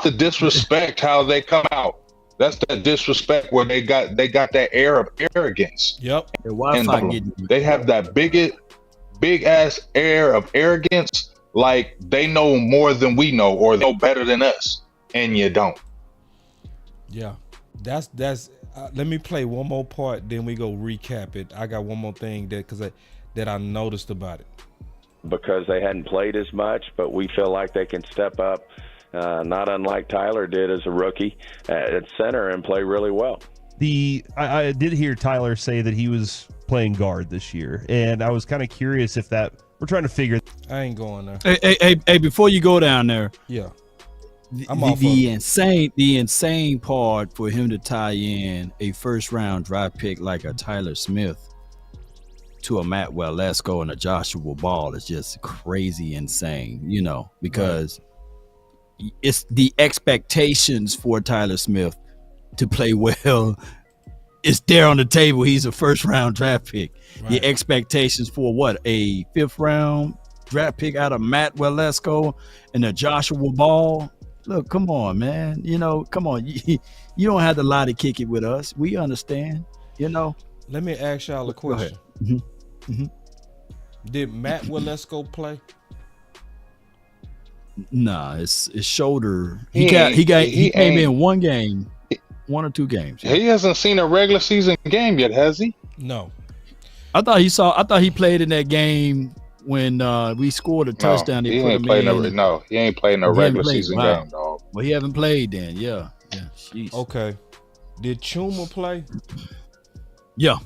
the disrespect how they come out. That's the disrespect where they got that air of arrogance. Yep. And they have that big ass air of arrogance, like they know more than we know, or they know better than us, and you don't. Yeah, that's. Let me play one more part, then we go recap it. I got one more thing that I noticed about it. Because they hadn't played as much, but we feel like they can step up, not unlike Tyler did as a rookie at center, and play really well. I did hear Tyler say that he was playing guard this year, and I was kind of curious if that we're trying to figure. I ain't going there. Hey! Before you go down there, yeah, the insane part for him to tie in a first round draft pick like a Tyler Smith to a Matt Waletzko and a Joshua Ball is just crazy insane, because it's the expectations for Tyler Smith to play well. It's there on the table. He's a first round draft pick. Right. The expectations for what? A 5th round draft pick out of Matt Waletzko and a Joshua Ball. Look, come on, man. Come on. You don't have to lie to kick it with us. We understand, Let me ask y'all a question. Did Matt Waletzko play? Nah, it's shoulder. He came in one game, 1 or 2 games. He hasn't seen a regular season game yet, has he? No. I thought he played in that game when we scored a touchdown. He ain't played he ain't playing a regular season game, dog. Well, he haven't played then. Yeah. Jeez. Okay. Did Chuma play? Yeah.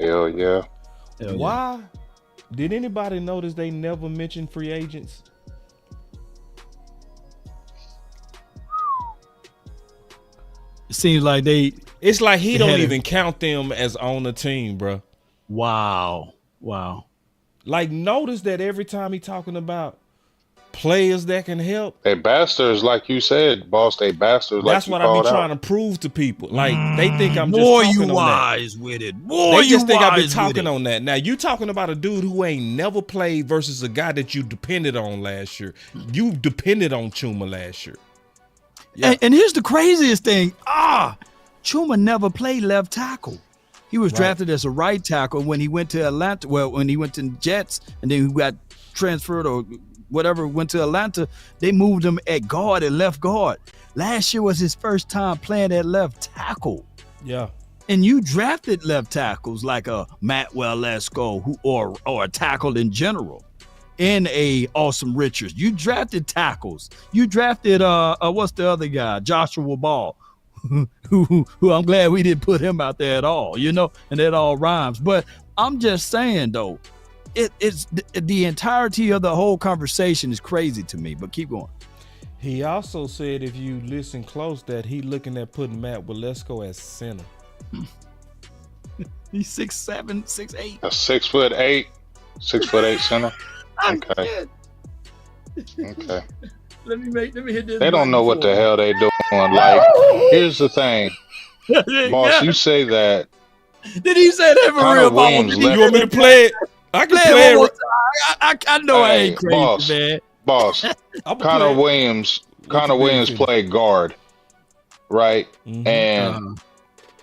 Hell yeah. Why? Did anybody notice they never mentioned free agents? It seems like it's like he don't had even count them as on the team, bro. Wow. Like, notice that every time he talking about players that can help. They bastards, like you said, boss. They bastards. That's like what you I be called trying out. to prove to people. Like, they think I'm just Boy, talking you on wise that. with it. They just think I be talking on that. Now, you talking about a dude who ain't never played versus a guy that you depended on last year. You depended on Chuma last year. Yeah. And here's the craziest thing. Chuma never played left tackle. He was drafted as a right tackle when he went to Atlanta. Well, when he went to the Jets and then he got transferred or whatever, went to Atlanta, they moved him at guard and left guard. Last year was his first time playing at left tackle. Yeah. And you drafted left tackles like a Matt Walesko or a tackle in general. And a Awesome Richards. You drafted tackles. You drafted what's the other guy? Joshua Ball. who I'm glad we didn't put him out there at all, you know, and it all rhymes. But I'm just saying though, it's the entirety of the whole conversation is crazy to me. But keep going. He also said, if you listen close, that he looking at putting Matt Walesko as center. He's 6'7", 6'8". A 6'8", 6'8" center. Okay. Okay. Let me hit this. They don't know what the hell they doing. Like, here's the thing, boss. You say that. Did he say that for real, Williams? You want me to play it? I can play it. I know I ain't crazy, man. Boss. Connor Williams played guard, right? Mm-hmm. And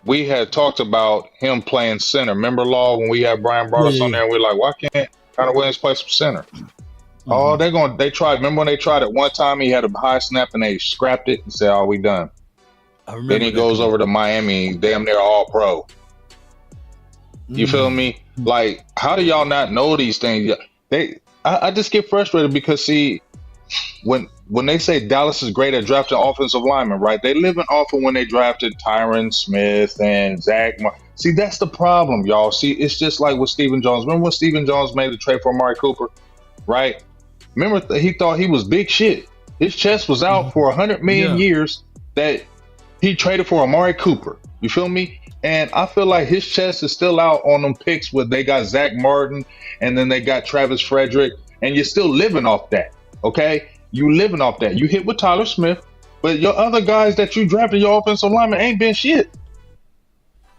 we had talked about him playing center. Remember, Law, when we had Brian brought us on there, and we're like, why can't Connor Williams play some center? Oh, they tried. Remember when they tried it one time? He had a high snap and they scrapped it and said, "Oh, we done." Then he goes over to Miami, damn near all pro. You feel me? Like, how do y'all not know these things? I just get frustrated because see, when they say Dallas is great at drafting offensive linemen, right? They living off of when they drafted Tyron Smith and Zach. See, that's the problem, y'all. See, it's just like with Stephen Jones. Remember when Stephen Jones made the trade for Amari Cooper, right? Remember, he thought he was big shit. His chest was out for 100 million years that he traded for Amari Cooper. You feel me? And I feel like his chest is still out on them picks where they got Zach Martin and then they got Travis Frederick, and you're still living off that, okay? You living off that. You hit with Tyler Smith, but your other guys that you drafted, your offensive linemen, ain't been shit.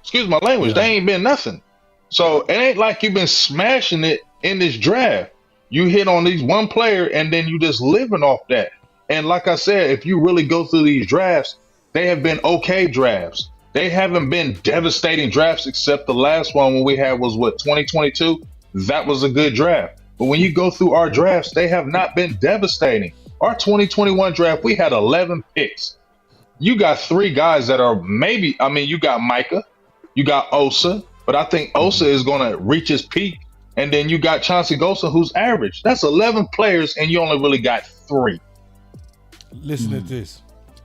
Excuse my language. They ain't been nothing. So it ain't like you've been smashing it in this draft. You hit on these one player and then you just living off that. And like I said, if you really go through these drafts, they have been okay drafts. They haven't been devastating drafts except the last one when we had was 2022. That was a good draft. But when you go through our drafts, they have not been devastating. Our 2021 draft, we had 11 picks. You got 3 guys that are you got Micah, you got Osa, but I think Osa is going to reach his peak. And then you got Chauncey Golson, who's average. That's 11 players, and you only really got 3. Listen to this.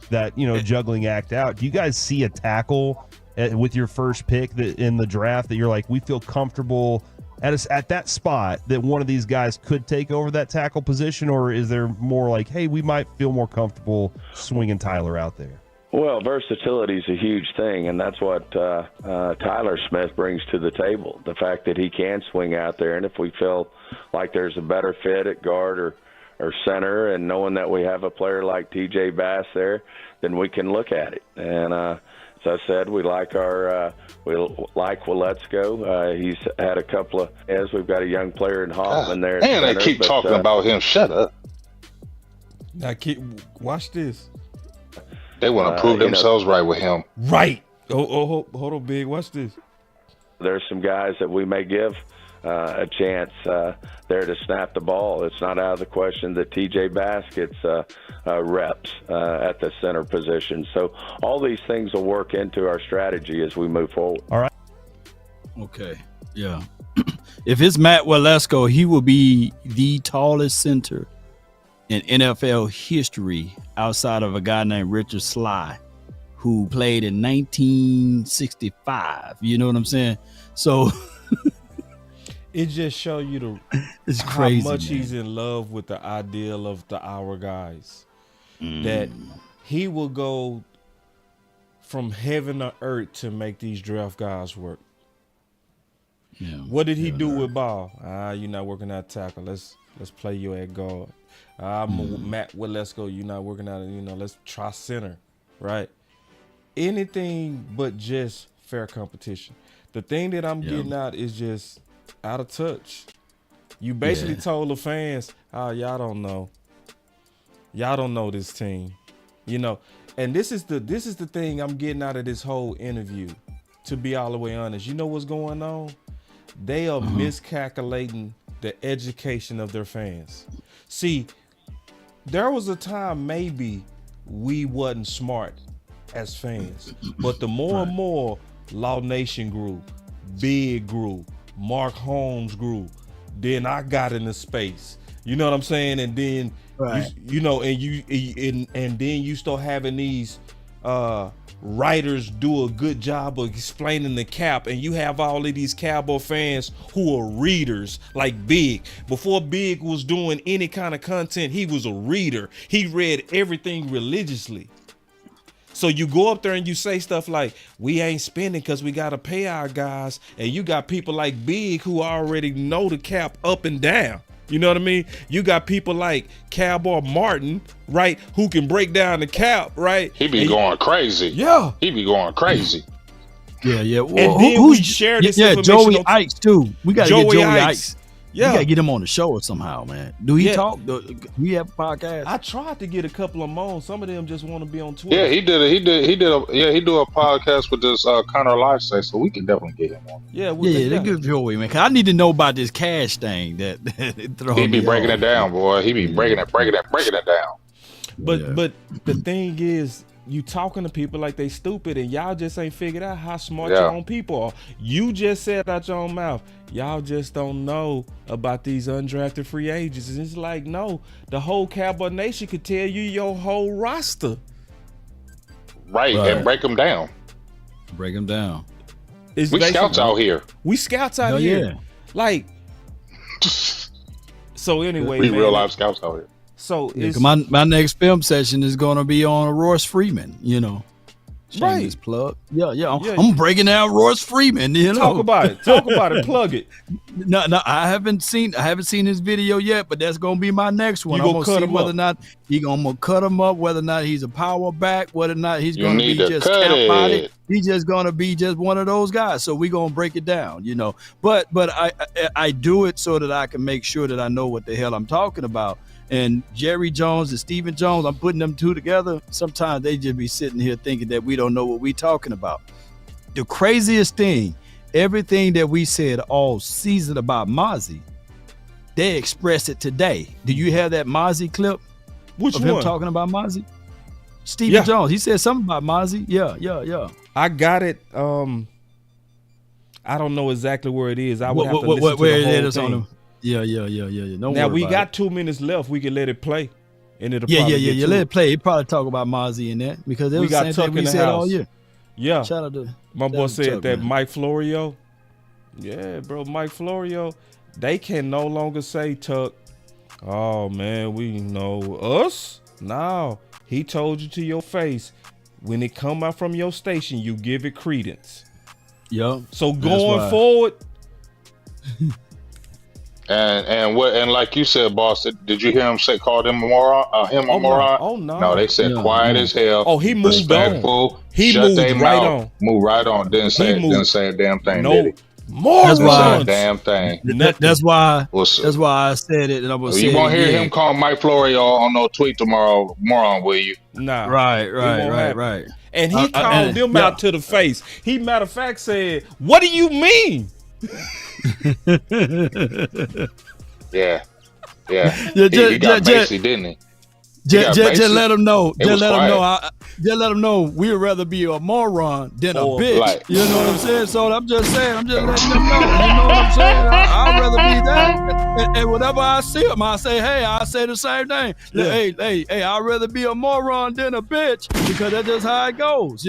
That, juggling act out. Do you guys see a tackle with your first pick in the draft that you're like, we feel comfortable at that spot that one of these guys could take over that tackle position? Or is there more like, hey, we might feel more comfortable swinging Tyler out there? Well, versatility is a huge thing, and that's what Tyler Smith brings to the table, the fact that he can swing out there. And if we feel like there's a better fit at guard or center, and knowing that we have a player like TJ Bass there, then we can look at it. And as I said, we like Waletzko. He's had a couple of, as we've got a young player in Hoffman there. And they keep talking about him. Shut up. Now, watch this. They want to prove themselves right with him. Right. Oh, hold on, Big. Watch this. There's some guys that we may give a chance there to snap the ball. It's not out of the question that TJ Bass gets reps at the center position. So all these things will work into our strategy as we move forward. All right. Okay. Yeah. If it's Matt Waletzko, he will be the tallest center in NFL history outside of a guy named Richard Sly, who played in 1965. You know what I'm saying? So It just show you It's how crazy, much man. he's in love with the ideal of our guys. That he will go from heaven to earth to make these draft guys work. Yeah. What did he do with Ball? You're not working out tackle. Let's play you at guard. Matt, well, let's go. You're not working out. Let's try center, right? Anything but just fair competition. The thing that I'm getting out is just out of touch. You basically told the fans, y'all don't know. Y'all don't know this team. And this is the thing I'm getting out of this whole interview, to be all the way honest. You know what's going on? They are miscalculating the education of their fans. See, there was a time maybe we wasn't smart as fans, but the more and more Law Nation grew, Big grew, Mark Holmes grew, then I got into space. You know what I'm saying? And then and then you start having these writers do a good job of explaining the cap, and you have all of these Cowboy fans who are readers, like Big. Before Big was doing any kind of content, he was a reader. He read everything religiously. So you go up there and you say stuff like, we ain't spending because we got to pay our guys, and you got people like Big who already know the cap up and down. You know what I mean? You got people like Cowboy Martin, right, who can break down the cap, right? He be going crazy. Yeah. He be going crazy. Yeah. Well, and then we share this information. Joey Ikes, too. We got to get Joey Ikes. Yeah. We got to get him on the show somehow, man. Do he talk? Do we have a podcast? I tried to get a couple of them on. Some of them just want to be on Twitter. Yeah, he do a podcast with this Connor Lifestyle, so we can definitely get him on. Yeah, they're good Joey, man. Cause I need to know about this cash thing that he be breaking it down, boy. He be breaking it down. But the thing is, you talking to people like they stupid, and y'all just ain't figured out how smart your own people are. You just said out your own mouth, y'all just don't know about these undrafted free agents. And it's like, no, the whole Cowboy Nation could tell you your whole roster. Right. And break them down. Break them down. We scouts out here. We scouts out here. Like, so anyway, we real life scouts out here. So my next film session is going to be on Royce Freeman, Shameless plug. Yeah. I'm breaking down Royce Freeman. Talk about it. Plug it. No, I haven't seen his video yet, but that's gonna be my next one. I'm gonna see whether or not I'm gonna cut him up, whether or not he's a power back, whether or not he's gonna be just cap body. He's just gonna be just one of those guys. So we're gonna break it down, But I do it so that I can make sure that I know what the hell I'm talking about. And Jerry Jones and Stephen Jones, I'm putting them two together. Sometimes they just be sitting here thinking that we don't know what we talking about. The craziest thing, everything that we said all season about Mozzie, they expressed it today. Do you have that Mozzie clip? Which of one? Him talking about Mozzie? Stephen Jones. He said something about Mozzie. Yeah. I got it. I don't know exactly where it is. I would have to listen to where the it whole is thing. on him. Yeah. Now we got 2 minutes left. We can let it play, and it'll Let it play. He probably talk about Mozzie in that because it was the same thing we said all year. Yeah, shout out to my boy said Tuck, that man. Mike Florio. Yeah, bro, Mike Florio. They can no longer say Tuck. Oh man, we know us. No, he told you to your face. When it come out from your station, you give it credence. Yep. So going forward. And like you said, boss, did you hear him call them a moron? A moron? Oh no! No, they said quiet as hell. Oh, he moved respectful. on. He moved right on. Move right on. Didn't say a damn thing. No, did he? That's why. Damn thing. That's why. That's why I said it, and I'm gonna say you won't it hear again. him call Mike Florio on no tweet tomorrow, moron, will you? Nah. Right. And he called them out to the face. He, matter of fact, said, "What do you mean?" Yeah. He got Macy, didn't he? Just let him know. Just let him know. We'd rather be a moron than a bitch. Like, you know what I'm saying? So I'm just saying. I'm just letting them know. You know what I'm saying? I'd rather be that. And whenever I see him, I say, hey, I say the same thing. Yeah. Hey, I'd rather be a moron than a bitch because that's just how it goes.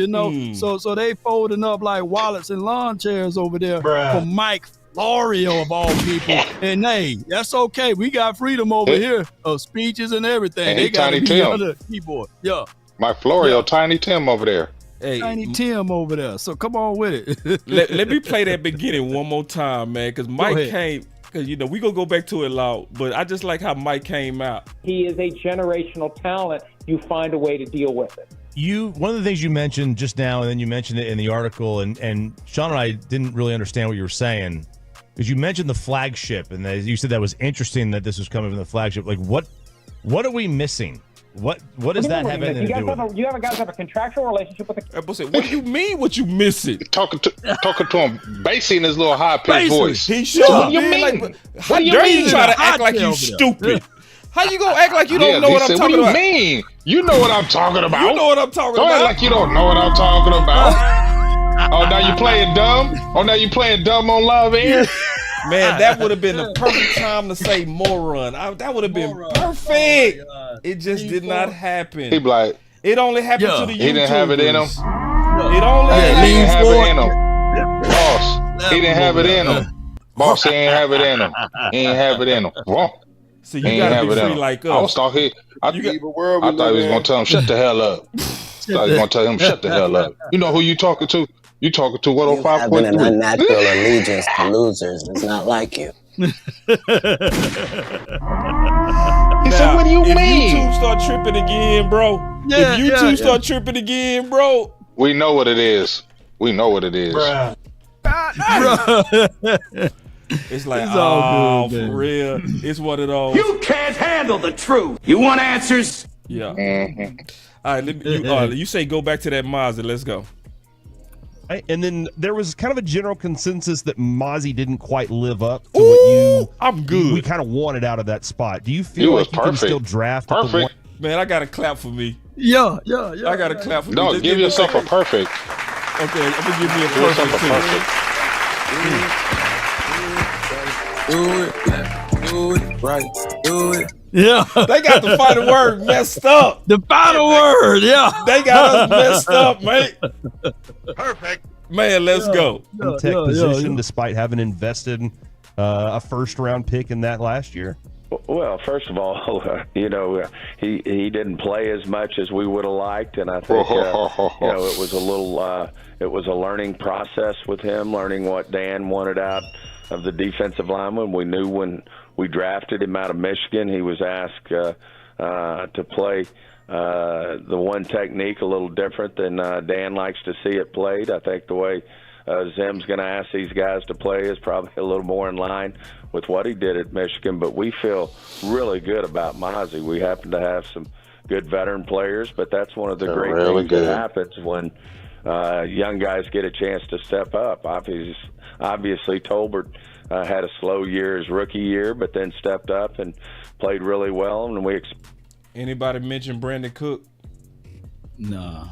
So they folding up like wallets and lawn chairs over there for Mike Florio of all people. And hey, that's okay. We got freedom over here of speeches and everything. And they got to Tiny be Tim. on the keyboard. Yeah. Mike Florio, Tiny Tim over there. Hey, Tiny Tim over there. So come on with it. let me play that beginning one more time, man, because Mike came. Because we gonna go back to it loud, but I just like how Mike came out. He is a generational talent. You find a way to deal with it. One of the things you mentioned just now, and then you mentioned it in the article, and Sean and I didn't really understand what you were saying, because you mentioned the flagship, and you said that was interesting that this was coming from the flagship. Like, what are we missing? What does that have anything to do with? You guys have a contractual relationship with the. What do you mean? What you missing? Talking to him, basically in his little high pitched voice. He should. What do you mean? Like, how dare you try to act like you stupid? How you gonna act like you don't know what I'm talking about? What do you mean? You know what I'm talking about. You know what I'm talking Don't about. act like you don't know what I'm talking about. Oh, now you playing dumb? Oh, now you playing dumb on live air? Man, that would have been the perfect time to say moron. That would have been perfect. It just did not happen. He be like, it only happened to the YouTubers. He didn't have it in him. It only he didn't have it in him. Boss, he didn't have it in him. Boss, he ain't have it in him. He ain't have it in him. Wrong. So you gotta be free like us. I was thought he was gonna tell him shut the hell up. I thought he was gonna tell him shut the hell up. You know who you talking to? You talking to 105.3. Having an unnatural allegiance to losers is not like you. He said, "What do you mean?" If YouTube start tripping again, bro. If YouTube start tripping again, bro. We know what it is. We know what it is. Bruh. It's like, for real. It's one of those. You can't handle the truth. You want answers? Yeah. All right, you say go back to that Mazda. Let's go. And then there was kind of a general consensus that Mozzie didn't quite live up to what we kind of wanted out of that spot. Do you feel like you can still draft at the one? Man, I got a clap for me. Yeah. I got a clap for me. No, give yourself a perfect. Okay, I'm gonna give me a perfect too. Do it right. Do it. Yeah. They got the final word messed up. The final word, yeah. They got us messed up, mate. Perfect. Man, let's go. Tech position, despite having invested a first-round pick in that last year. Well, first of all, he didn't play as much as we would have liked, and I think it was a little it was a learning process with him, learning what Dan wanted out of the defensive lineman. We knew when we drafted him out of Michigan, he was asked to play the one technique a little different than Dan likes to see it played. I think the way Zim's going to ask these guys to play is probably a little more in line with what he did at Michigan, but we feel really good about Mozzie. We happen to have some good veteran players, but that's one of the great things that happens when young guys get a chance to step up. Obviously Tolbert had a slow year his rookie year, but then stepped up and played really well. And we anybody mention Brandon Cook? No.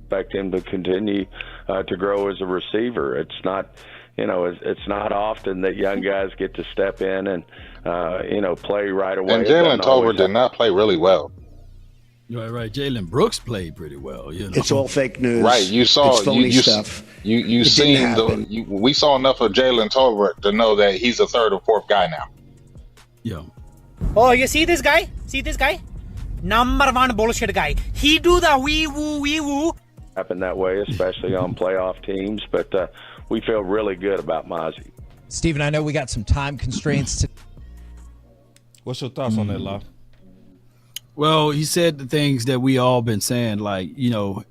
Expect him to continue to grow as a receiver. It's not, it's not often that young guys get to step in and play right away. And Jalen Tolbert did not play really well. Right. Jalen Brooks played pretty well. It's all fake news. Right. You saw it's phony stuff. You seen we saw enough of Jalen Tolbert to know that he's a third or fourth guy now. Yeah. Oh, you see this guy? See this guy? Number one bullshit guy. He do the wee woo. Happen that way, especially on playoff teams. But we feel really good about Mozzie. Steven, I know we got some time constraints. What's your thoughts on that, Law? Well, he said the things that we all been saying, like,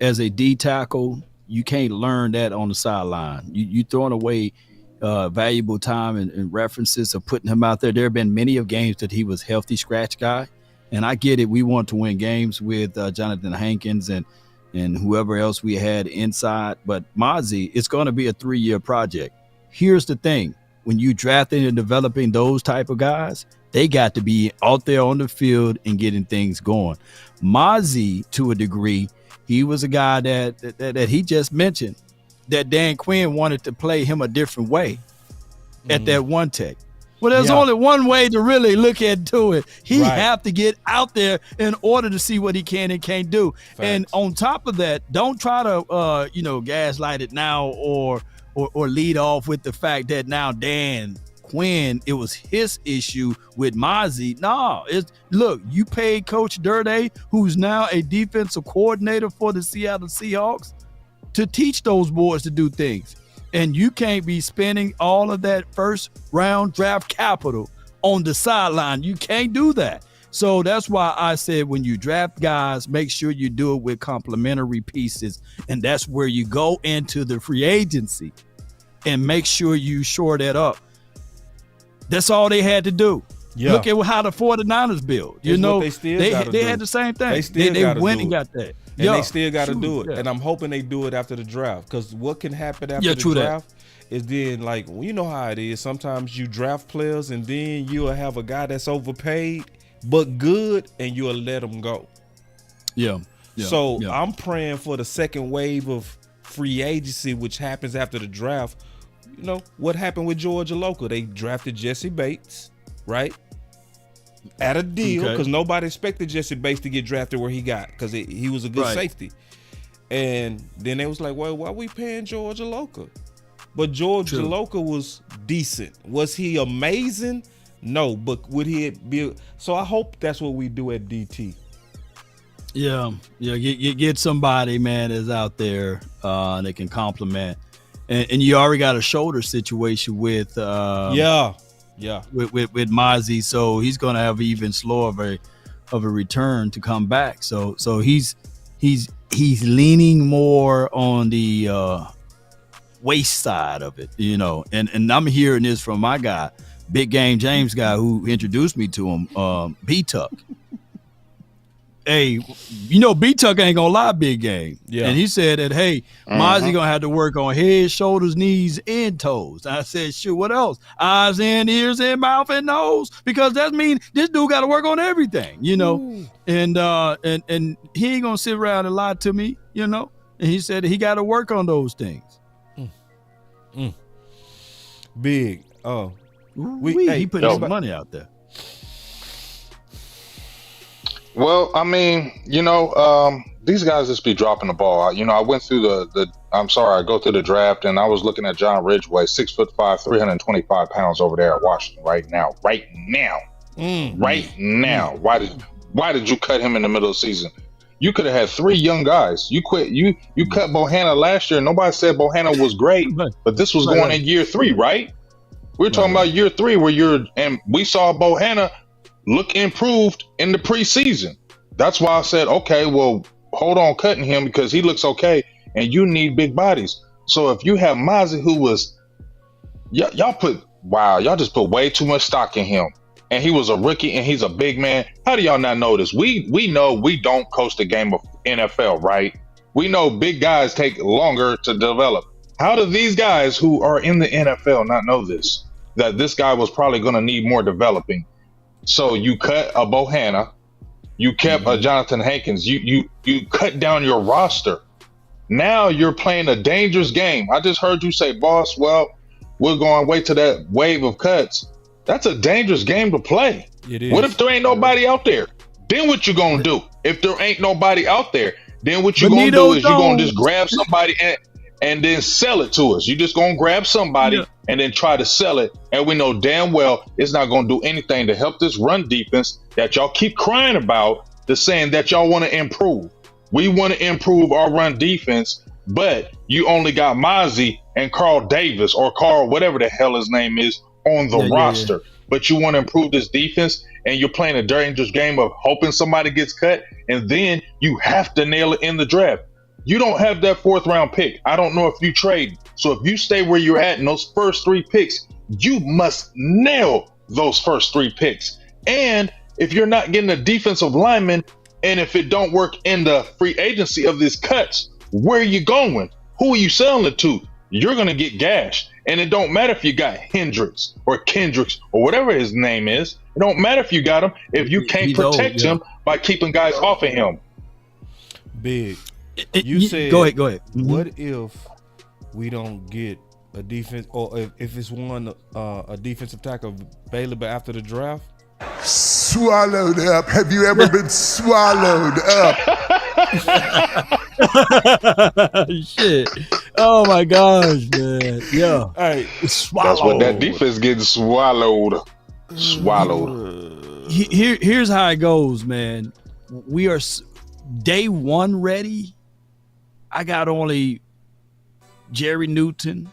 as a D tackle, you can't learn that on the sideline. You throwing away valuable time and references of putting him out there. There have been many of games that he was healthy scratch guy. And I get it. We want to win games with Jonathan Hankins and whoever else we had inside. But Mozzie, it's going to be a 3-year project. Here's the thing. When you drafting and developing those type of guys, they got to be out there on the field and getting things going. Mozzie, to a degree, he was a guy that he just mentioned that Dan Quinn wanted to play him a different way at that one tech. Well, there's Yeah. only one way to really look into it. He Right. have to get out there in order to see what he can and can't do. And on top of that, don't try to gaslight it now or lead off with the fact that now Dan Quinn, it was his issue with Mozzie. No, look, you paid Coach Durday, who's now a defensive coordinator for the Seattle Seahawks, to teach those boys to do things. And you can't be spending all of that first round draft capital on the sideline. You can't do that. So that's why I said when you draft guys, make sure you do it with complementary pieces. And that's where you go into the free agency and make sure you shore that up. That's all they had to do. Yeah. Look at how the 49ers build. It's what they still gotta they do. had the same thing. They still gotta went do and it. got that. And Yeah. they still got to do it. Yeah. And I'm hoping they do it after the draft. Because what can happen after Yeah, the true that. draft is then, like, well, you know how it is. Sometimes you draft players and then you'll have a guy that's overpaid but good and you'll let him go. Yeah. So I'm praying for the second wave of free agency, which happens after the draft. You know, what happened with Georgia Local? They drafted Jesse Bates, right? At a deal, because nobody expected Jesse Bates to get drafted where he got, because he was a good safety. And then they was like, well, why are we paying Georgia Local? But Georgia Local was decent. Was he amazing? No, but would he be? So I hope that's what we do at DT. Yeah. Get somebody, man, that's out there that can complement. And you already got a shoulder situation with with Mozzie, so he's going to have even slower of a return to come back. So he's leaning more on the waist side of it, And I'm hearing this from my guy, Big Game James guy, who introduced me to him, B-Tuck. Hey, B-Tuck ain't gonna lie, Big Game. Yeah. And he said that, hey, Mozzie gonna have to work on head, shoulders, knees, and toes. I said, shoot, what else? Eyes and ears and mouth and nose, because that means this dude got to work on everything, And he ain't gonna sit around and lie to me, And he said he got to work on those things. Big. He put his money out there. Well, I mean, these guys just be dropping the ball. I went through I go through the draft and I was looking at John Ridgeway, 6'5", 325 pounds over there at Washington right now. Right now. Why did you cut him in the middle of the season? You could have had 3 young guys. You cut Bohanna last year. Nobody said Bohanna was great, but this was going in year 3, right? We're talking about year 3 and we saw Bohanna look improved in the preseason. That's why I said, okay, well, hold on cutting him because he looks okay and you need big bodies. So if you have Mozzie, who was, y'all just put way too much stock in him. And he was a rookie and he's a big man. How do y'all not know this? We know we don't coach the game of NFL, right? We know big guys take longer to develop. How do these guys who are in the NFL not know this? That this guy was probably going to need more developing. So you cut a Bohanna, you kept a Jonathan Hankins, you cut down your roster. Now you're playing a dangerous game. I just heard you say, boss, well, we're going to wait to that wave of cuts. That's a dangerous game to play. It is. What if there ain't nobody out there? Then what you gonna do? If there ain't nobody out there, then what you gonna do is you gonna just grab somebody and then sell it to us. You just gonna grab somebody and then try to sell it. And we know damn well it's not gonna do anything to help this run defense that y'all keep crying about, the saying that y'all want to improve. We want to improve our run defense, but you only got Mozzie and Carl Davis or Carl, whatever the hell his name is, on the roster. But you want to improve this defense and you're playing a dangerous game of hoping somebody gets cut, and then you have to nail it in the draft. You don't have that 4th round pick. I don't know if you trade. So if you stay where you're at in those first 3 picks, you must nail those first 3 picks. And if you're not getting a defensive lineman, and if it don't work in the free agency of these cuts, where are you going? Who are you selling it to? You're going to get gashed. And it don't matter if you got Hendricks or Kendricks or whatever his name is. It don't matter if you got him if you can't protect him by keeping guys off of him. Big. You said, go ahead. What if we don't get a defense, or if it's one a defensive tackle available after the draft? Swallowed up. Have you ever been swallowed up? Shit. Oh my gosh, man. Yeah. Hey, swallowed. That's what that defense getting swallowed. Swallowed. Here's how it goes, man. We are day one ready. I got only Jerry Newton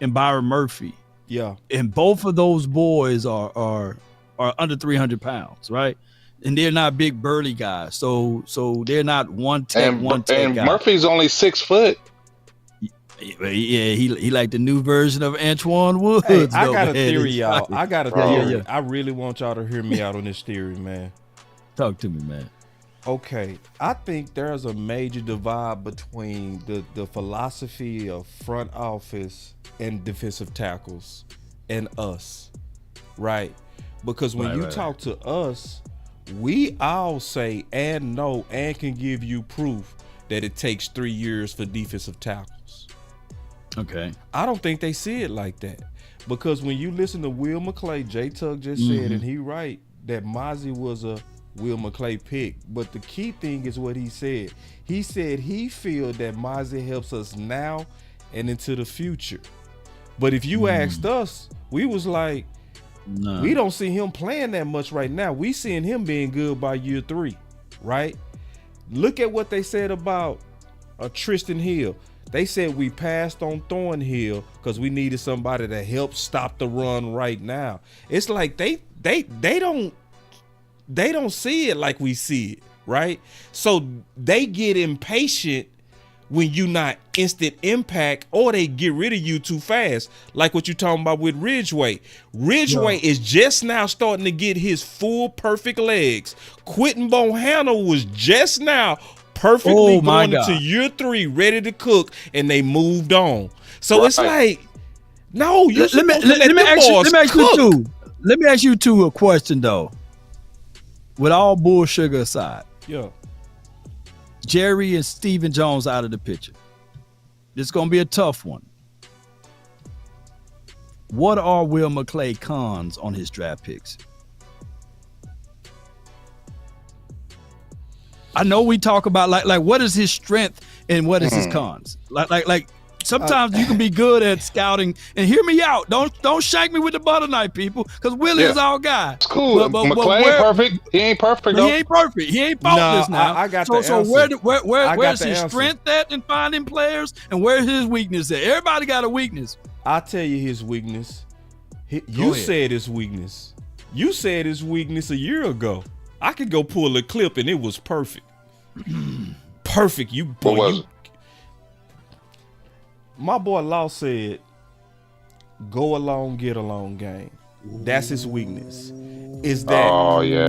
and Byron Murphy. Yeah. And both of those boys are under 300 pounds, right? And they're not big burly guys. So they're not one tech guy. Murphy's only 6 foot. Yeah, he like the new version of Antoine Woods. Hey, I got a theory, y'all. Exactly. I got a theory. Yeah. I really want y'all to hear me out on this theory, man. Talk to me, man. Okay, I think there's a major divide between the philosophy of front office and defensive tackles and us, right? Because when you talk to us, we all say and know and can give you proof that it takes 3 years for defensive tackles. Okay. I don't think they see it like that, because when you listen to Will McClay, Jay Tug just said, and he right, that Mozzie was a Will McClay pick. But the key thing is what he said. He said he feel that Mozzie helps us now and into the future. But if you asked us, we was like, we don't see him playing that much right now. We seeing him being good by year 3, right? Look at what they said about Tristan Hill. They said we passed on Thornhill because we needed somebody to help stop the run right now. It's like they don't see it like we see it, right? So they get impatient when you not instant impact, or they get rid of you too fast, like what you're talking about with Ridgeway. Ridgeway is just now starting to get his full perfect legs. Quentin Bohanna was just now perfectly going into year 3, ready to cook, and they moved on. So it's like, no, let me ask you two a question though. With all bullshit aside, yeah, Jerry and Stephen Jones out of the picture. This is gonna be a tough one. What are Will McClay cons on his draft picks? I know we talk about like what is his strength and what is his cons. Like sometimes you can be good at scouting, and hear me out. Don't shake me with the butter knife, people, because Will is our guy. It's cool. McClay ain't perfect. He ain't perfect though. He ain't perfect. He ain't faultless now. I got so where's his answer. strength at in finding players, and where's his weakness at? Everybody got a weakness. I'll tell you his weakness. You said his weakness. You said his weakness a year ago. I could go pull a clip and it was perfect. Perfect. My boy Law said, go along, get along game. That's his weakness. Is that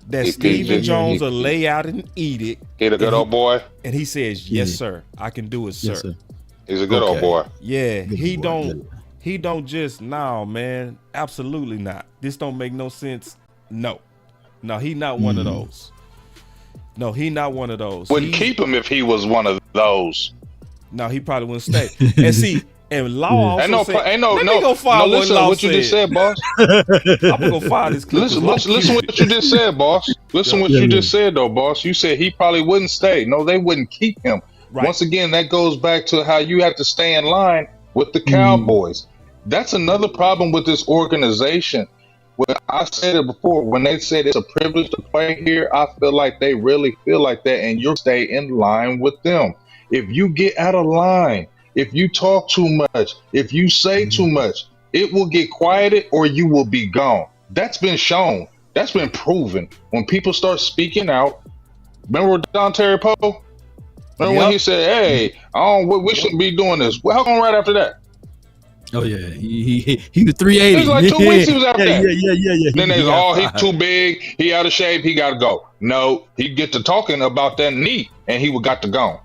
that Stephen Jones will lay out and eat it. He a good old boy. And he says, yes, sir. I can do it, sir. Yes, sir. He's a good old boy. Yeah, he don't just, man, absolutely not. This don't make no sense. No, he not one of those. No, he not one of those. Wouldn't keep him if he was one of those. No, he probably wouldn't stay. And see, and Law also said, let me go find what you just said, boss. I'm gonna go find this clip. Listen what you just said, boss. Listen what you just said, though, boss. You said he probably wouldn't stay. No, they wouldn't keep him. Right. Once again, that goes back to how you have to stay in line with the Cowboys. That's another problem with this organization. When I said it before, when they said it's a privilege to play here, I feel like they really feel like that, and you'll stay in line with them. If you get out of line, if you talk too much, if you say too much, it will get quieted or you will be gone. That's been shown. That's been proven. When people start speaking out, remember Voluntary Poe? Remember when he said, "Hey, we shouldn't be doing this." Well, how come right after that? Oh yeah, he was 380. It was like 2 weeks he was after that. Yeah. Then they he's too big, he out of shape, he got to go. No, he get to talking about that knee, and he would got to go.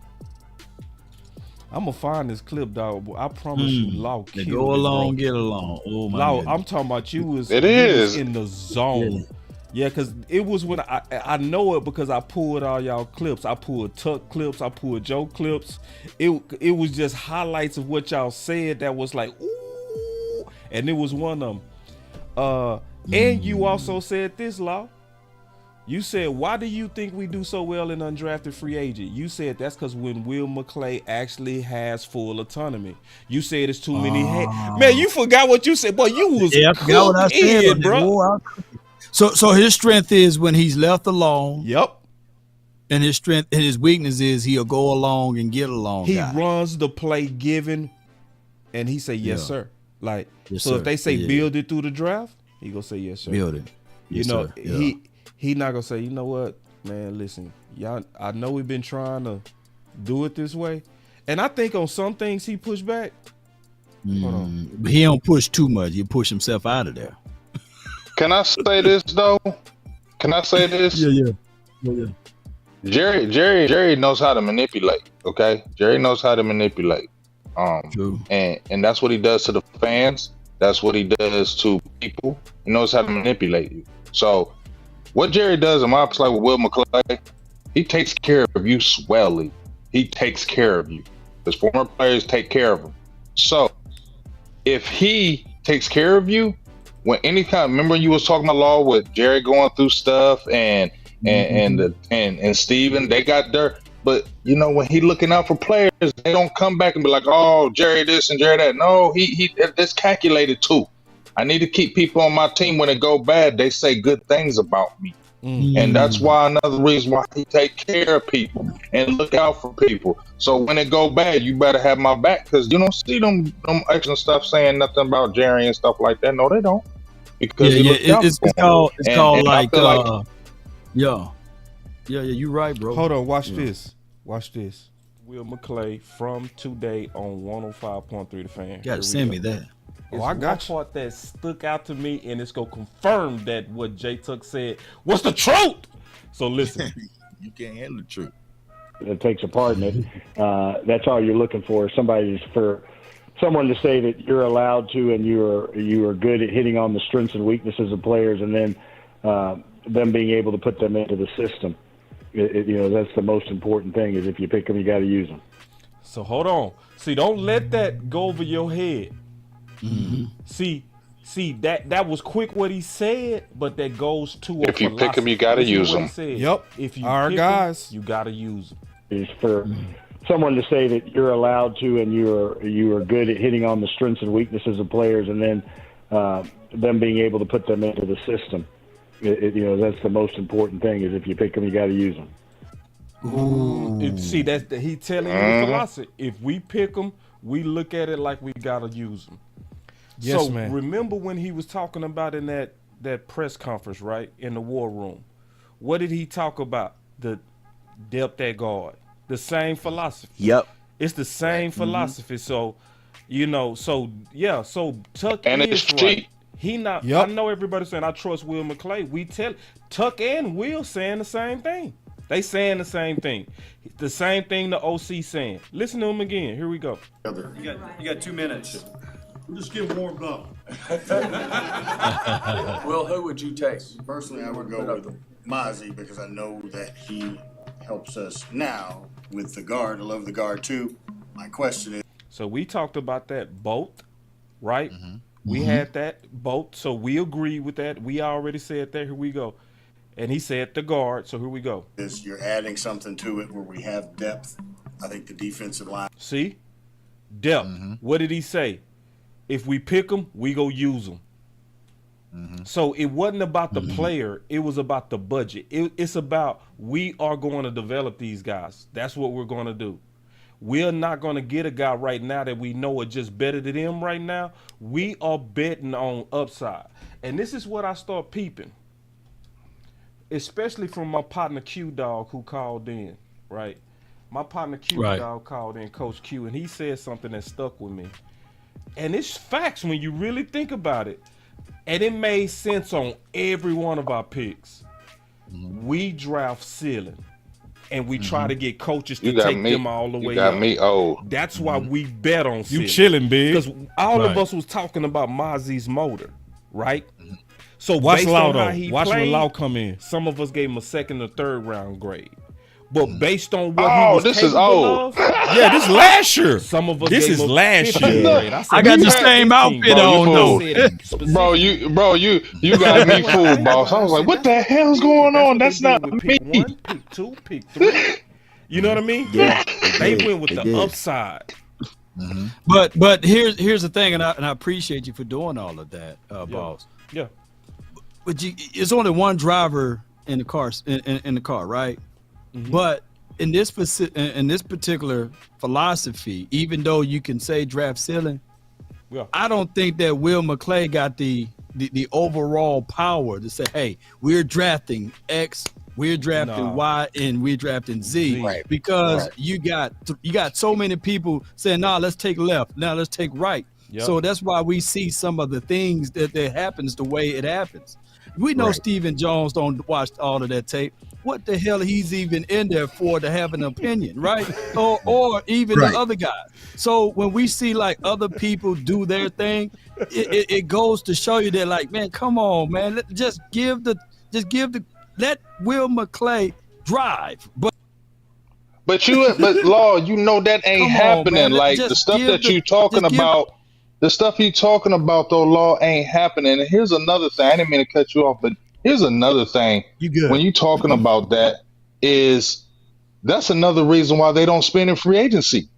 I'm gonna find this clip, dog. I promise you, Law killed go it, along, bro. get along. Oh my Law, goodness. I'm talking about you was in the zone. Yeah, because it was when I know it because I pulled all y'all clips. I pulled Tuck clips. I pulled Joe clips. It was just highlights of what y'all said that was like, ooh. And it was one of them. And you also said this, Law. You said, why do you think we do so well in undrafted free agent? You said that's because when Will McClay actually has full autonomy. You said it's too many heads. Man, you forgot what you said. Boy, you was I forgot what I said, bro. So his strength is when he's left alone. Yep. And his strength and his weakness is he'll go along and get along. He runs the play given, and he say yes, sir. Like yes, so, sir. if they say build it through the draft, he gonna say yes, sir. Build it. Yes, you know, sir. Yeah. he not gonna say, you know what, man, listen, y'all, I know we've been trying to do it this way, and I think on some things he pushed back. But he don't push too much. He push himself out of there. Can I say this though? Can I say this? Yeah. Jerry knows how to manipulate. Okay, Jerry knows how to manipulate. True. And that's what he does to the fans. That's what he does to people. He knows how to manipulate you. So, what Jerry does in my place, like with Will McClay, he takes care of you swellly. He takes care of you. His former players take care of him. So, if he takes care of you, when any kind, remember you was talking about Law with Jerry going through stuff and Steven, they got dirt. But you know, when he looking out for players, they don't come back and be like, "Oh, Jerry this and Jerry that." No, he it's calculated too. I need to keep people on my team when it go bad. They say good things about me, and that's why another reason why he take care of people and look out for people. So when it go bad, you better have my back because you don't see them extra stuff saying nothing about Jerry and stuff like that. No, they don't. Because it's called like you're right, bro. Hold on, watch this. Watch this. Will McClay from today on 105.3 The Fan. Gotta send me that. Oh, I got one part that stuck out to me, and it's gonna confirm that what Jay Tuck said was the truth. So listen. You can't handle the truth. It takes a partner. That's all you're looking for. Someone to say that you're allowed to, and you are good at hitting on the strengths and weaknesses of players, and then them being able to put them into the system. That's the most important thing. Is if you pick them, you got to use them. So hold on. See, don't let that go over your head. See that was quick what he said, but that goes to if you pick them, you got to use them. Yep. If you pick guys, you got to use them. Is for someone to say that you're allowed to, and you are good at hitting on the strengths and weaknesses of players, and then them being able to put them into the system. That's the most important thing. Is if you pick them, you got to use them. See, he telling you the philosophy. If we pick them, we look at it like we got to use them. Yes, so man. Remember when he was talking about in that press conference, right, in the war room? What did he talk about? The depth at guard. The same philosophy. Yep. It's the same philosophy. So, so Tuck and is it's right. cheap. He not. I know everybody's saying I trust Will McClay. We tell Tuck and Will saying the same thing. They saying the same thing. The same thing the OC saying. Listen to him again. Here we go. You got 2 minutes. We're just getting warmed up. Will, who would you take? Personally, I would go with Mozzie because I know that he helps us now with the guard. I love the guard too. My question is. So we talked about that both, right? We had that both, so we agree with that. We already said that. Here we go. And he said the guard, so here we go. You're adding something to it where we have depth. I think the defensive line. See? Depth. What did he say? If we pick them, we go use them. So it wasn't about the player. It was about the budget. It's about we are going to develop these guys. That's what we're going to do. We're not going to get a guy right now that we know are just better than him right now. We are betting on upside. And this is what I start peeping, especially from my partner Q-Dog who called in, right? My partner Q-Dog called in, Coach Q, and he said something that stuck with me. And it's facts when you really think about it. And it made sense on every one of our picks. We draft ceiling. And we try to get coaches to take them all the way up. You got me old. That's why we bet on ceiling. You chilling, big. Because all of us was talking about Mozzie's motor, right? So Watch based Lau, on how though. he Watch when played, Lau come in. Some of us gave him a second or third round grade. But based on what he Oh, was this is capable old. of, Yeah, this is last year. some of us This gave is him a last 15 year. grade. I got the same 15 outfit grade. Bro, you on fooled. though. Bro, you got me fooled, boss. I was like, what the hell's going on? That's not with me. pick 1, pick 2, pick 3. You know what I mean? Yeah, They did. went with They the did. upside. But here's the thing, and I appreciate you for doing all of that, boss. Yeah. But it's only one driver in the car, in the car, right? But in this particular philosophy, even though you can say draft ceiling, I don't think that Will McClay got the overall power to say, hey, we're drafting X, we're drafting Y, and we're drafting Z. Right. Because you got so many people saying, nah, let's take left, now let's take right. Yep. So that's why we see some of the things that happens the way it happens. We know Right. Stephen Jones don't watch all of that tape. What the hell he's even in there for to have an opinion, right? or even Right. the other guy. So when we see like other people do their thing, it goes to show you that, like, man, come on, man, let Will McClay drive. But Law, you know that ain't Come on, happening. man. Like Just the stuff give that the- you talking just give- about, the stuff you talking about though, Law, ain't happening. And here's another thing. I didn't mean to cut you off, but here's another thing. You good. When you talking about that's another reason why they don't spend in free agency.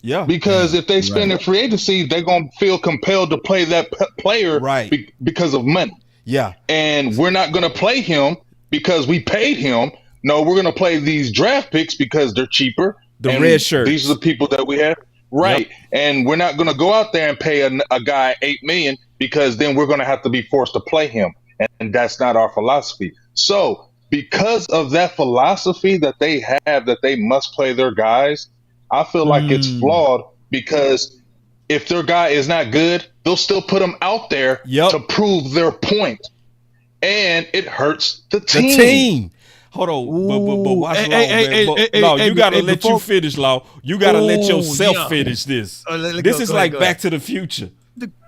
Yeah. Because if they spend in free agency, they're gonna feel compelled to play that player because of money. Yeah. And we're not gonna play him because we paid him. No, we're gonna play these draft picks because they're cheaper. The and red shirts. These are the people that we have. Right. And we're not gonna go out there and pay a guy $8 million because then we're gonna have to be forced to play him. And that's not our philosophy. So because of that philosophy that they have, that they must play their guys, I feel like it's flawed, because if their guy is not good, they'll still put him out there to prove their point. And it hurts the team. Hold on, but watch Law, man. You gotta let you finish, Law. You gotta let yourself finish this. This is like Back to the Future.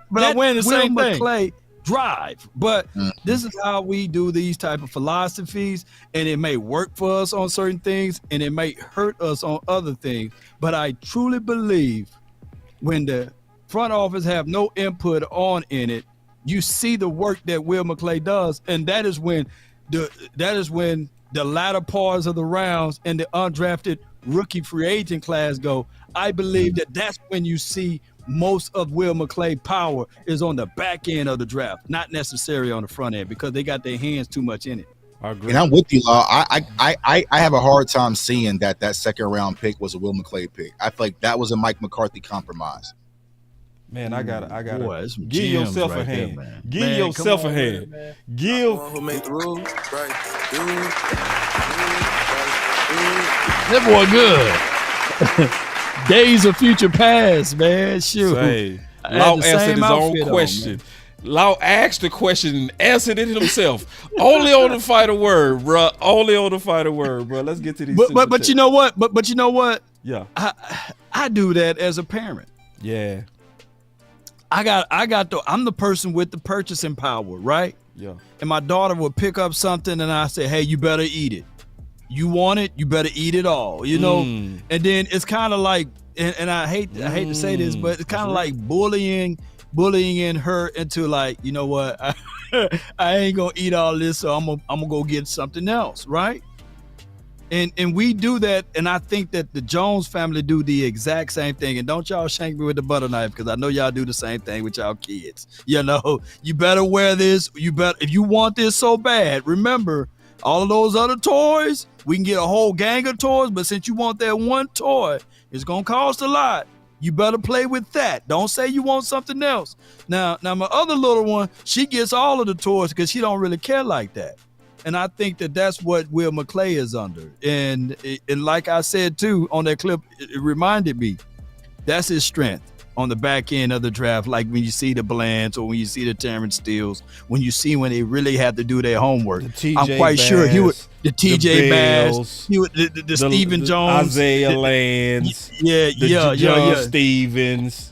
But I win the same thing. McClay drive. But this is how we do these type of philosophies, and it may work for us on certain things, and it may hurt us on other things. But I truly believe when the front office have no input on in it, you see the work that Will McClay does, and that is when the latter parts of the rounds and the undrafted rookie free agent class go. I believe that's when you see most of Will McClay power is on the back end of the draft, not necessarily on the front end, because they got their hands too much in it. I agree. And I'm with you, Law. I have a hard time seeing that second round pick was a Will McClay pick. I feel like that was a Mike McCarthy compromise. Man, I gotta Boy, some give gems yourself right a there, hand. man. Give Man, yourself come a on, hand. man. Give. Who make the rules? Right. That boy good. Days of future past, man. Shoot. Say, I had Law the answered same his own outfit on, question. Law asked the question and answered it himself. Only on the Fighter Word, bro. Only on the Fighter Word, bro. Let's get to these. But you know what? But you know what? Yeah. I do that as a parent. Yeah. I'm the person with the purchasing power, right? Yeah. And my daughter would pick up something and I say, hey, you better eat it. You want it, you better eat it all, you know? And then it's kind of like, and I hate to say this, but it's kind of like bullying in her into like, you know what, I ain't gonna eat all this, so I'm gonna go get something else, right? And we do that, and I think that the Jones family do the exact same thing. And don't y'all shank me with the butter knife, because I know y'all do the same thing with y'all kids. You know, you better wear this. If you want this so bad, remember, all of those other toys, we can get a whole gang of toys, but since you want that one toy, it's gonna cost a lot. You better play with that. Don't say you want something else. Now my other little one, she gets all of the toys because she don't really care like that. And I think that that's what Will McClay is under. And like I said, too, on that clip, it reminded me, that's his strength on the back end of the draft. Like when you see the Blands or when you see the Terrence Steeles, when they really have to do their homework. I'm quite sure he would, the TJ Bass, he would, the Stephen Jones, Isaiah Lands, John Stevens.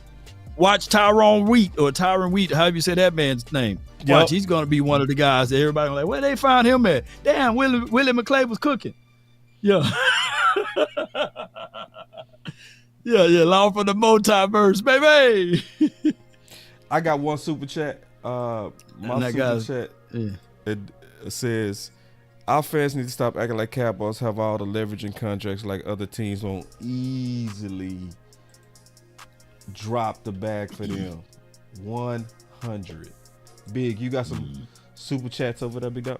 watch Tyron Wheat, however you say that man's name. Watch, he's going to be one of the guys that everybody like, where they found him at? Damn, Willie McClay was cooking. Yeah. yeah, long for the multiverse, baby. I got one super chat. My super chat it says, our fans need to stop acting like Cowboys have all the leverage and contracts like other teams won't easily drop the bag for them. 100. Big, you got some super chats over there, Big Dog?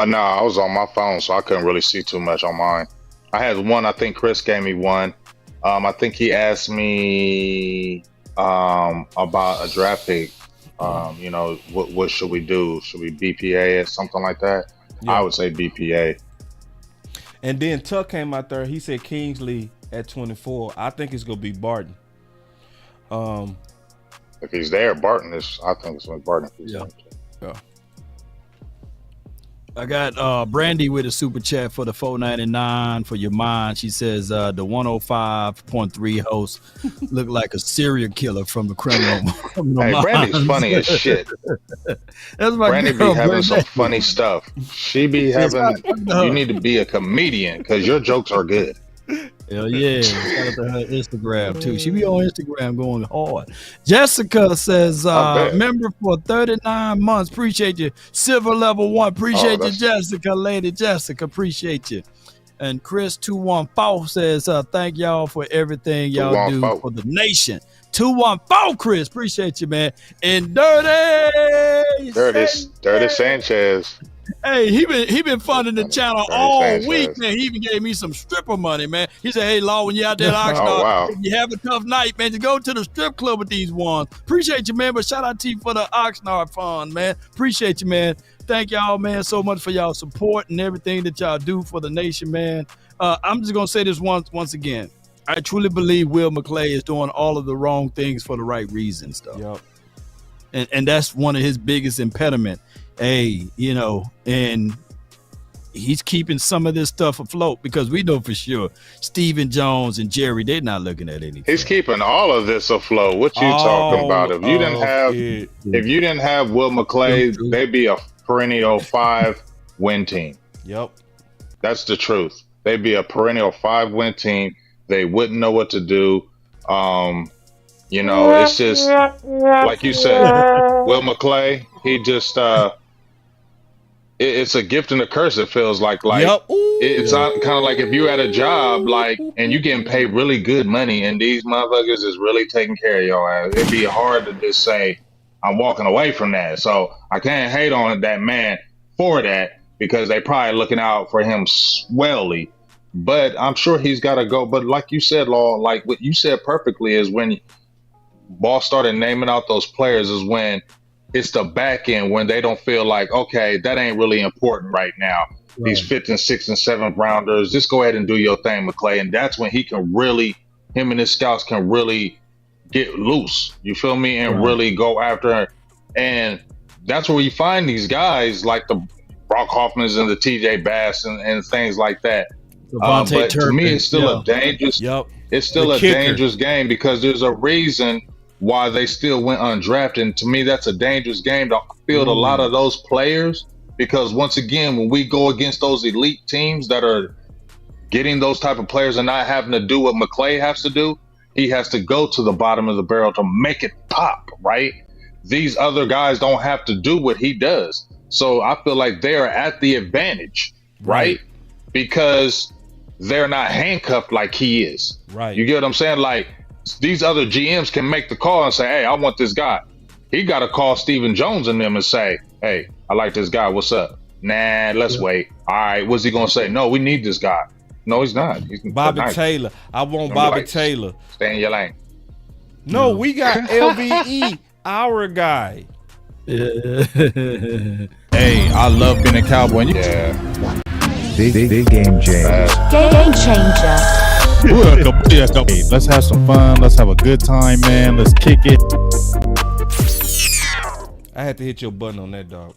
No, I was on my phone, so I couldn't really see too much on mine. I had one. I think Chris gave me one. I think he asked me about a draft pick. What should we do? Should we BPA it, something like that? Yeah. I would say BPA. And then Tuck came out there. He said Kingsley at 24. I think it's gonna be Barton. If he's there, Barton is. I think it's going to be Barton. Yeah. I got Brandy with a super chat for the $4.99 for your mind. She says the 105.3 host looked like a serial killer from the criminal. Hey, Brandy's funny as shit. That's my Brandy girl, be having Brandy. some funny stuff. She be having. You need to be a comedian because your jokes are good. Hell yeah. Shout out to her Instagram too. She be on Instagram going hard. Jessica says, member for 39 months. Appreciate you. Silver level 1. Appreciate you, Jessica. Lady Jessica. Appreciate you. And Chris 214 says, thank y'all for everything y'all do for the nation. 214, Chris. Appreciate you, man. And Dirty Sanchez. Hey, he been funding the channel all week, man. He even gave me some stripper money, man. He said, hey, Law, when you're out there at Oxnard, if you have a tough night, man, just go to the strip club with these ones. Appreciate you, man. But shout out to you for the Oxnard fund, man. Appreciate you, man. Thank y'all, man, so much for y'all support and everything that y'all do for the nation, man. I'm just going to say this once again. I truly believe Will McClay is doing all of the wrong things for the right reasons, though. Yep. And that's one of his biggest impediment. Hey, and he's keeping some of this stuff afloat because we know for sure Stephen Jones and Jerry, they're not looking at anything. He's keeping all of this afloat. What you talking about? If you didn't have Will McClay, they'd be a perennial 5-win team. Yep. That's the truth. They'd be a perennial 5-win team. They wouldn't know what to do. It's just like you said, Will McClay, he just it's a gift and a curse. It feels like it's kind of like if you had a job and you getting paid really good money and these motherfuckers is really taking care of your ass. It'd be hard to just say I'm walking away from that. So I can't hate on that man for that because they probably looking out for him swellly. But I'm sure he's got to go. But like you said, Law, like what you said perfectly is when Boss started naming out those players is when it's the back end when they don't feel like, okay, that ain't really important right now. Right. These 5th and 6th and 7th rounders, just go ahead and do your thing, McClay. And that's when him and his scouts can really get loose. You feel me? And really go after her. And that's where you find these guys like the Brock Hoffmans and the TJ Bass and things like that. But to me, it's still a dangerous. It's still a dangerous game because there's a reason why they still went undrafted. And to me, that's a dangerous game to field a lot of those players because once again, when we go against those elite teams that are getting those type of players and not having to do what McClay has to do, he has to go to the bottom of the barrel to make it pop, right? These other guys don't have to do what he does. So I feel like they're at the advantage, right? Because they're not handcuffed like he is. Right. You get what I'm saying? Like these other GMs can make the call and say, hey, I want this guy. He got to call Stephen Jones and them and say, hey, I like this guy. What's up? Nah, let's wait. All right. What's he going to say? No, we need this guy. No, he's not. He's Bobby Taylor. I want Bobby Taylor. Stay in your lane. No, we got LVE, our guy. Hey, I love being a Cowboy. Yeah. Big game changer. Game changer. Let's have some fun. Let's have a good time, man. Let's kick it. I had to hit your button on that, dog.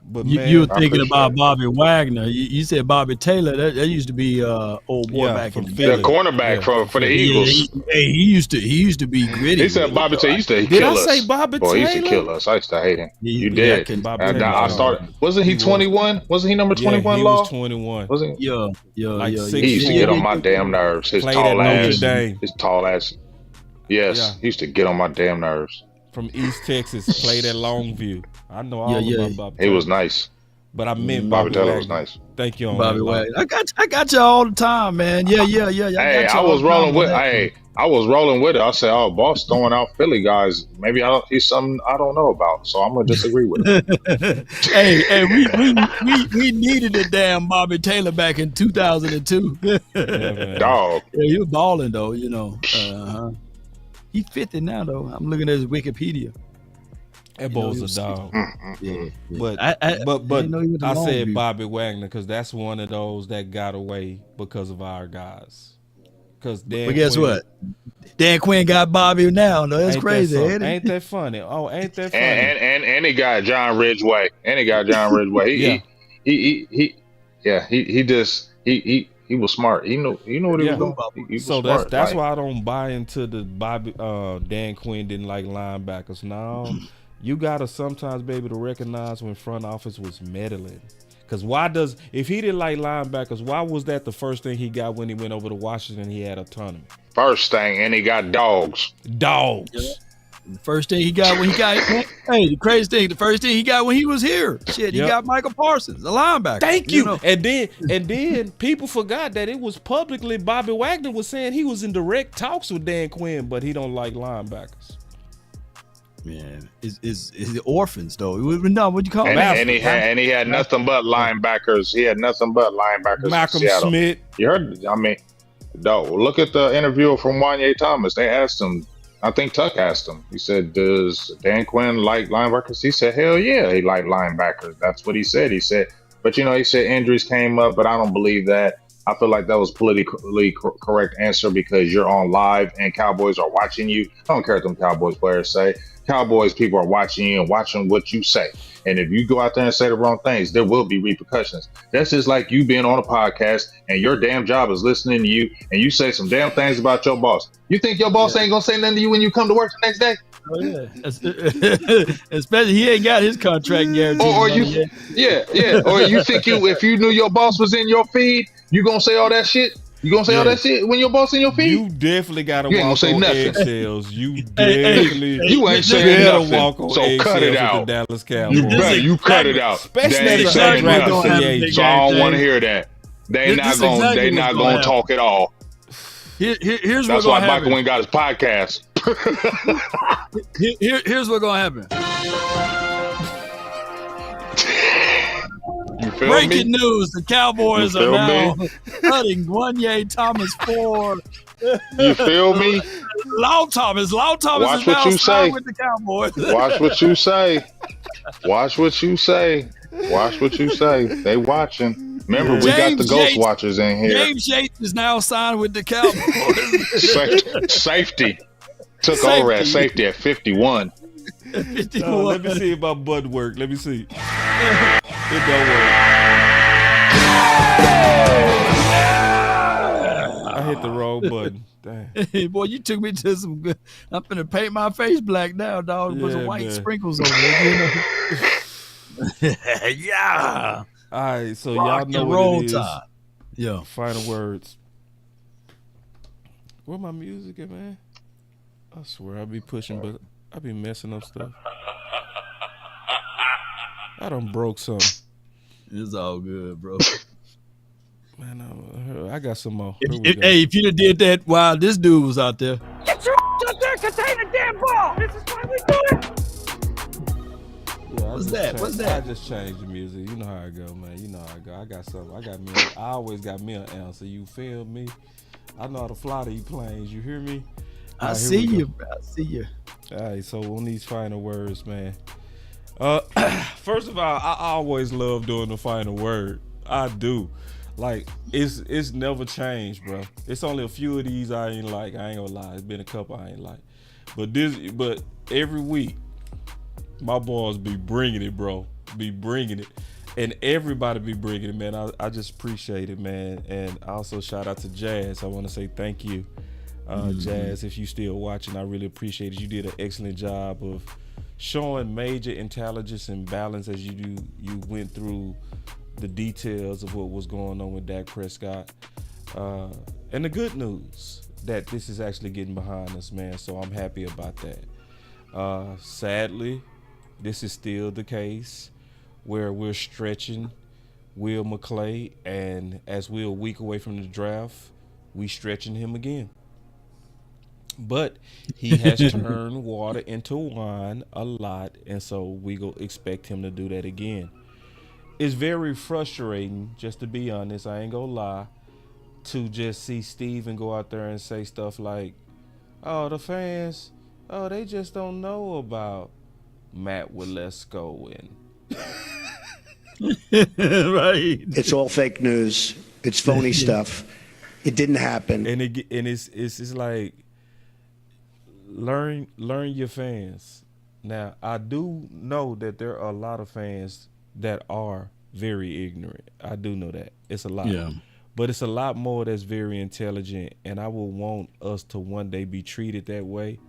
But You were man, thinking about Bobby Wagner. You said Bobby Taylor. That used to be old boy back in the day. The cornerback for the Eagles. He used to be gritty. He said Bobby Taylor used to Did kill I us. say Bobby Boy, he used to Taylor? kill us. I used to hate him. You Yeah, did. Bobby And Taylor, I started. Wasn't he 21? Wasn't he number 21? he Law was 21. Wasn't he? Like He used to get on my damn nerves. His Played tall at Notre ass. Dame. His tall ass. Yes, Yeah. he used to get on my damn nerves. From East Texas, played at Longview. I know all about Bobby He Taylor. was nice. But I meant Bobby Bobby Taylor was Wagner. nice. Thank you on Bobby that, Wagner. I got you all the time, man. Yeah. Hey, I was rolling with. I was rolling with it. I said, "Oh, boss throwing out Philly guys. Maybe he's something I don't know about." So I'm gonna disagree with him. hey, we needed a damn Bobby Taylor back in 2002. Dog. Yeah, he was balling though. He's 50 now though. I'm looking at his Wikipedia. That boy's a dog. Yeah. But I but didn't know he was a I long said view. Bobby Wagner because that's one of those that got away because of our guys. Because But guess what? Dan Quinn got Bobby now. No, that's crazy. Ain't that funny? Oh, ain't that funny? And he got John Ridgeway. He was smart. He knew what he was doing. He was So smart. that's Like, why I don't buy into the Dan Quinn didn't like linebackers. No, you gotta sometimes be able to recognize when front office was meddling. Because if he didn't like linebackers, why was that the first thing he got when he went over to Washington? He had a ton of them. First thing, and he got dogs. Dogs. Yeah. The first thing he got when he got the crazy thing, the first thing he got when he was here. Shit, he got Michael Parsons, a linebacker. Thank you. And then people forgot that it was publicly Bobby Wagner was saying he was in direct talks with Dan Quinn, but he don't like linebackers. Man, is the orphans though? No, what you call it? And he had nothing but linebackers. He had nothing but linebackers. Malcolm in Seattle. Smith. You heard? I mean, dog, look at the interview from Wanye Thomas. They asked him. I think Tuck asked him. He said, "Does Dan Quinn like linebackers?" He said, "Hell yeah, he liked linebackers." That's what he said. He said, but he said injuries came up, but I don't believe that. I feel like that was politically correct answer because you're on live and Cowboys are watching you. I don't care what them Cowboys players say. Cowboys people are watching you and watching what you say. And if you go out there and say the wrong things, there will be repercussions. That's just like you being on a podcast and your damn job is listening to you and you say some damn things about your boss. You think your boss ain't gonna say nothing to you when you come to work the next day? Oh yeah, especially he ain't got his contract guaranteed. Or you, yeah. Or you think if you knew your boss was in your feed, you gonna say all that shit? You gonna say all that shit when your boss in your feed? You definitely gotta You ain't walk gonna say on nothing. eggshells. You definitely you ain't saying gotta nothing. walk on So cut it eggshells out. with the Dallas Cowboys. You cut it out. Especially They ain't if saying they're nothing. drafting free So I don't agents. want to hear that. They not gonna talk at all. Here's That's what's why gonna Michael happen. Wynn got his podcast. Here's what's gonna happen. You feel Breaking me? news: the Cowboys You are feel now me? cutting Wanye Thomas for. You feel me? Law Thomas Watch is what now you signed say. with the Cowboys. Watch what you say. Watch what you say. Watch what you say. They watching. Remember, we got the ghost watchers in here. James Yates is now signed with the Cowboys. Safety. Took over at safety at 51. 51. Let me see if my butt work. Let me see. It don't work. I hit the wrong button. Damn. Hey, boy, you took me to some good. I'm finna paint my face black now, dog. Put some Yeah, white man. sprinkles over it. Yeah. All right, so Rock y'all and know roll what it is. time. Yeah. Final words. Where my music at, man? I swear I be pushing, but I be messing up stuff. I done broke some. It's all good, bro. Man, I got some more. Here we go. Hey, if you'd have did that while this dude was out there. Get your up there, contain the damn ball. This is why we do it. Yeah, What's that? What's that? I just changed the music. You know how I go, man. You know how I go. I got something. I always got me an answer. You feel me? I know how to fly these planes. You hear me? I All right, here see we go. you, bro. I see you. All right, so on these final words, man. First of all, I always love doing the final word. I do. Like it's never changed, bro. It's only a few of these I ain't like. I ain't gonna lie. It's been a couple I ain't like. But every week, my boys be bringing it, bro. be bringing it, and everybody be bringing it, man. I just appreciate it, man. And also shout out to Jazz. I want to say thank you, Jazz. If you still watching, I really appreciate it. You did an excellent job of showing major intelligence and balance as you went through the details of what was going on with Dak Prescott. And the good news that this is actually getting behind us, man. So I'm happy about that. Sadly, this is still the case where we're stretching Will McClay, and as we're a week away from the draft, we stretching him again. But he has turned water into wine a lot, and so we go expect him to do that again. It's very frustrating, just to be honest, I ain't gonna lie, to just see Steven go out there and say stuff like, oh, the fans, oh, they just don't know about Matt Walesko and right. It's all fake news. It's phony stuff. It didn't happen. And it's like, learn your fans. Now, I do know that there are a lot of fans that are very ignorant. I do know that. It's a lot. Yeah. But it's a lot more that's very intelligent, and I will want us to one day be treated that way,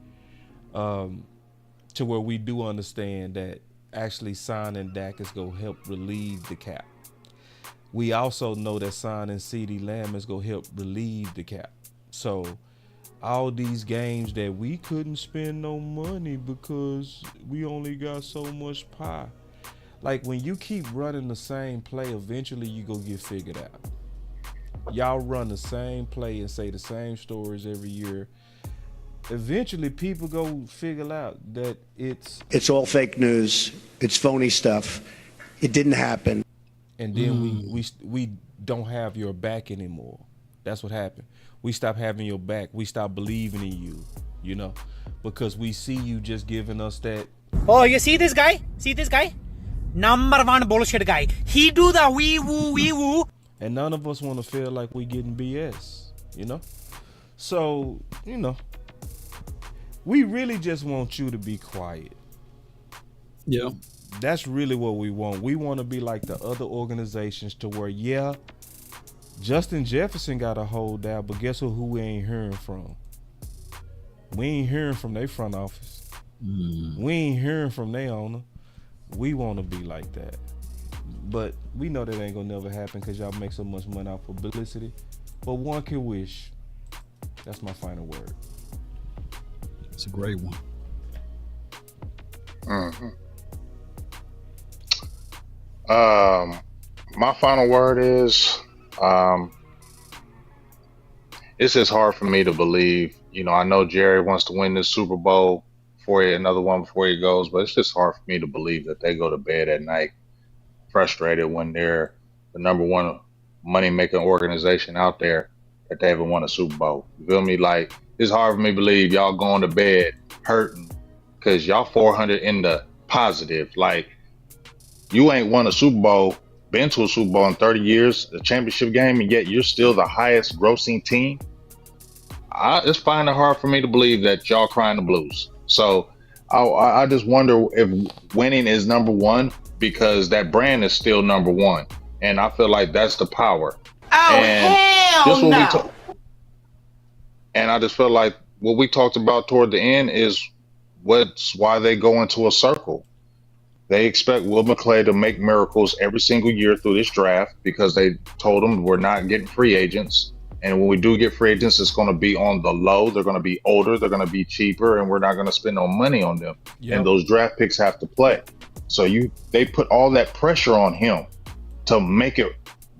to where we do understand that actually signing Dak is going to help relieve the cap. We also know that signing CeeDee Lamb is going to help relieve the cap. So all these games that we couldn't spend no money because we only got so much pie. Like, when you keep running the same play, eventually you go get figured out. Y'all run the same play and say the same stories every year. Eventually people go figure out that it's all fake news. It's phony stuff. It didn't happen. And then we don't have your back anymore. That's what happened. We stop having your back. We stop believing in you, you know, because we see you just giving us that. Oh, you see this guy? See this guy? Number one bullshit guy. He do the wee woo. And none of us want to feel like we getting BS, you know? So, you know, we really just want you to be quiet. Yeah. That's really what we want. We want to be like the other organizations to where, yeah, Justin Jefferson got a hold out, but guess who we ain't hearing from? We ain't hearing from their front office. We ain't hearing from their owner. We want to be like that. But we know that ain't gonna never happen because y'all make so much money off publicity. But one can wish. That's my final word. It's a great one. My final word is, it's just hard for me to believe. You know, I know Jerry wants to win this Super Bowl another one before he goes, but it's just hard for me to believe that they go to bed at night frustrated when they're the number one money-making organization out there that they haven't won a Super Bowl. You feel me? Like, it's hard for me to believe y'all going to bed hurting because y'all 400 in the positive. Like, you ain't won a Super Bowl, been to a Super Bowl in 30 years, a championship game, and yet you're still the highest grossing team. It's finding it hard for me to believe that y'all crying the blues. So I just wonder if winning is number one, because that brand is still number one. And I feel like that's the power. Oh, hell no. And I just feel like what we talked about toward the end is why they go into a circle. They expect Will McClay to make miracles every single year through this draft because they told him we're not getting free agents. And when we do get free agents, it's going to be on the low. They're going to be older. They're going to be cheaper, and we're not going to spend no money on them. Yep. And those draft picks have to play. So they put all that pressure on him to make it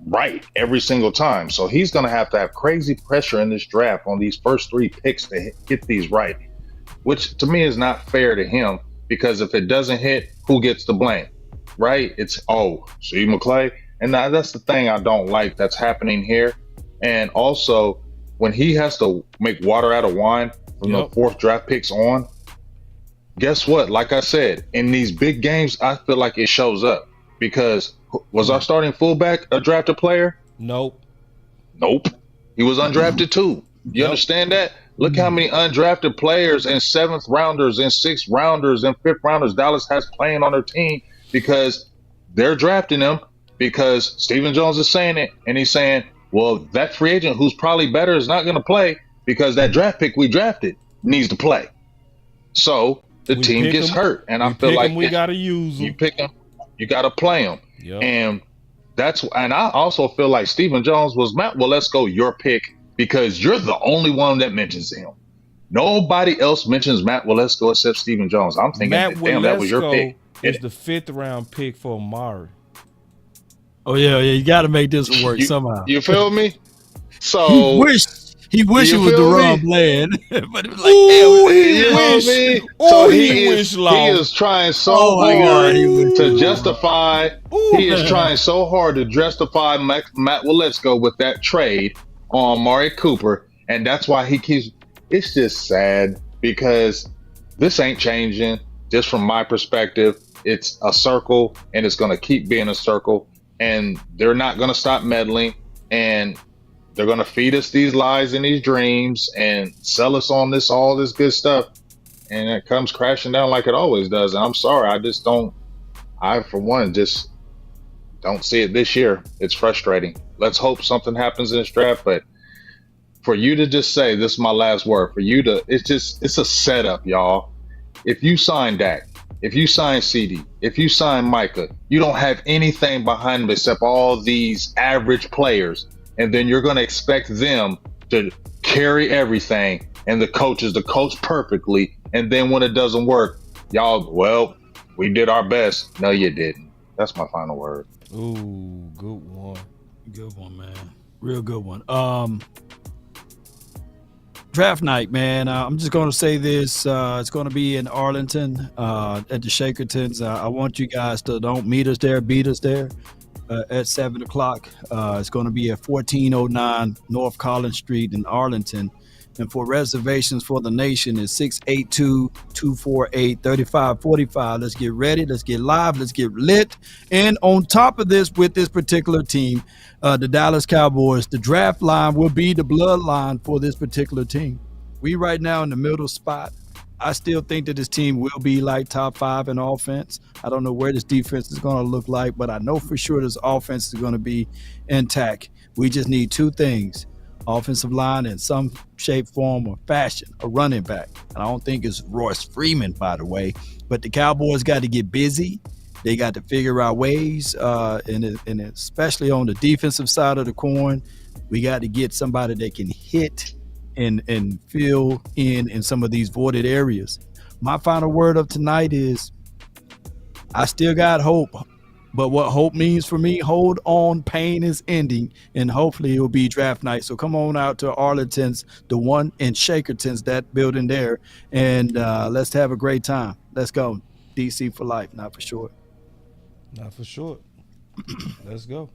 right every single time. So he's going to have crazy pressure in this draft on these first three picks to get these right, which to me is not fair to him, because if it doesn't hit, who gets the blame, right? It's, see McClay. And that's the thing I don't like that's happening here. And also, when he has to make water out of wine from the fourth draft picks on, guess what? Like I said, in these big games, I feel like it shows up. Because was our starting fullback a drafted player? Nope. He was undrafted too. You understand that? Look how many undrafted players and 7th rounders and 6th rounders and 5th rounders Dallas has playing on their team, because they're drafting him because Stephen Jones is saying it, and he's saying, well, that free agent who's probably better is not going to play because that draft pick we drafted needs to play. So the team gets hurt, and I feel like we got to use them. You pick them, you got to play them. Yep. And I also feel like Stephen Jones was let's go your pick because you're the only one that mentions him. Nobody else mentions Matt Waletzko except Stephen Jones. I'm thinking, damn, that was your pick. Is the 5th round pick for Amari. Oh yeah, you got to make this work somehow. You feel me? So he wish it was the wrong plan, but it was like, he is trying so hard to justify. He is trying so hard to justify Matt Waletzko with that trade on Amari Cooper, and that's why he keeps. It's just sad because this ain't changing. Just from my perspective, it's a circle, and it's going to keep being a circle, and they're not going to stop meddling, and they're going to feed us these lies and these dreams and sell us on all this good stuff, and it comes crashing down like it always does. And I'm sorry, I for one just don't see it this year. It's frustrating. Let's hope something happens in this draft, but for you to just say this is my last word, for you to, it's a setup, y'all. If you sign Dak, if you sign CeeDee, if you sign Micah, you don't have anything behind them except all these average players, and then you're going to expect them to carry everything, and the coaches to coach perfectly, and then when it doesn't work, y'all, well, we did our best. No, you didn't. That's my final word. Ooh, good one. Good one, man. Real good one. Draft night, man. I'm just going to say this. It's going to be in Arlington at the Shakertons. I want you guys to don't meet us there, beat us there at 7 o'clock. It's going to be at 1409 North Collins Street in Arlington. And for reservations for the nation is 682-248-3545. Let's get ready. Let's get live. Let's get lit. And on top of this, with this particular team, the Dallas Cowboys, the draft line will be the bloodline for this particular team. We right now in the middle spot. I still think that this team will be like top 5 in offense. I don't know where this defense is going to look like, but I know for sure this offense is going to be intact. We just need 2 things. Offensive line in some shape, form, or fashion, a running back. And I don't think it's Royce Freeman, by the way. But the Cowboys got to get busy. They got to figure out ways, and especially on the defensive side of the coin, we got to get somebody that can hit and fill in some of these voided areas. My final word of tonight is I still got hope. But what hope means for me, hold on, pain is ending, and hopefully it will be draft night. So come on out to Arlington's, the one in Shakerton's, that building there, and let's have a great time. Let's go. DC for life, not for short. Not for short. Let's go.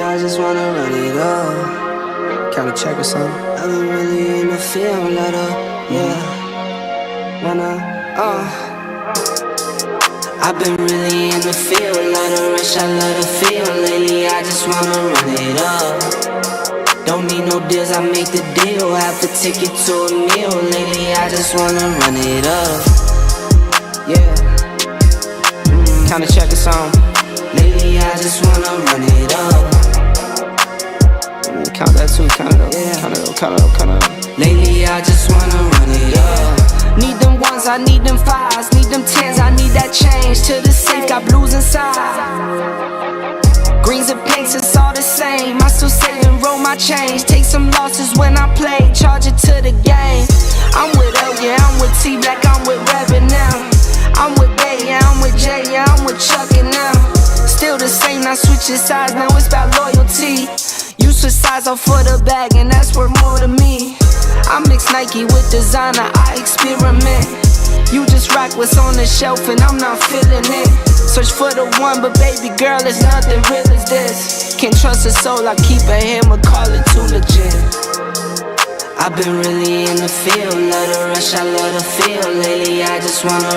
I just wanna run it up. Count a check or something. I've been really in the field, let up, I've been really in the field, let her rush, I let her feel. Lately, I just wanna run it up. Don't need no deals, I make the deal. Half a ticket to a meal. Lately, I just wanna run it up. Count a check or something. Lately, I just wanna run it up. Count that too, count it up, count it up. Lately, I just wanna run it up. Need them ones, I need them fives, need them tens, I need that change. To the safe, got blues inside. Greens and pinks, it's all the same. I still save and roll my change. Take some losses when I play, charge it to the game. I'm with L, yeah, I'm with T Black, I'm with Revan now. I'm with Bay, yeah, I'm with J, yeah, I'm with Chuck and now. Still the same, not switching sides, now it's about loyalty. You switch sides off for the bag, and that's worth more to me. I mix Nike with designer, I experiment. You just rock what's on the shelf, and I'm not feeling it. Search for the one, but baby girl, it's nothing real as this. Can't trust a soul, I keep a hammer, call it too legit. I've been really in the field, let her rush, I let her feel. Lately, I just wanna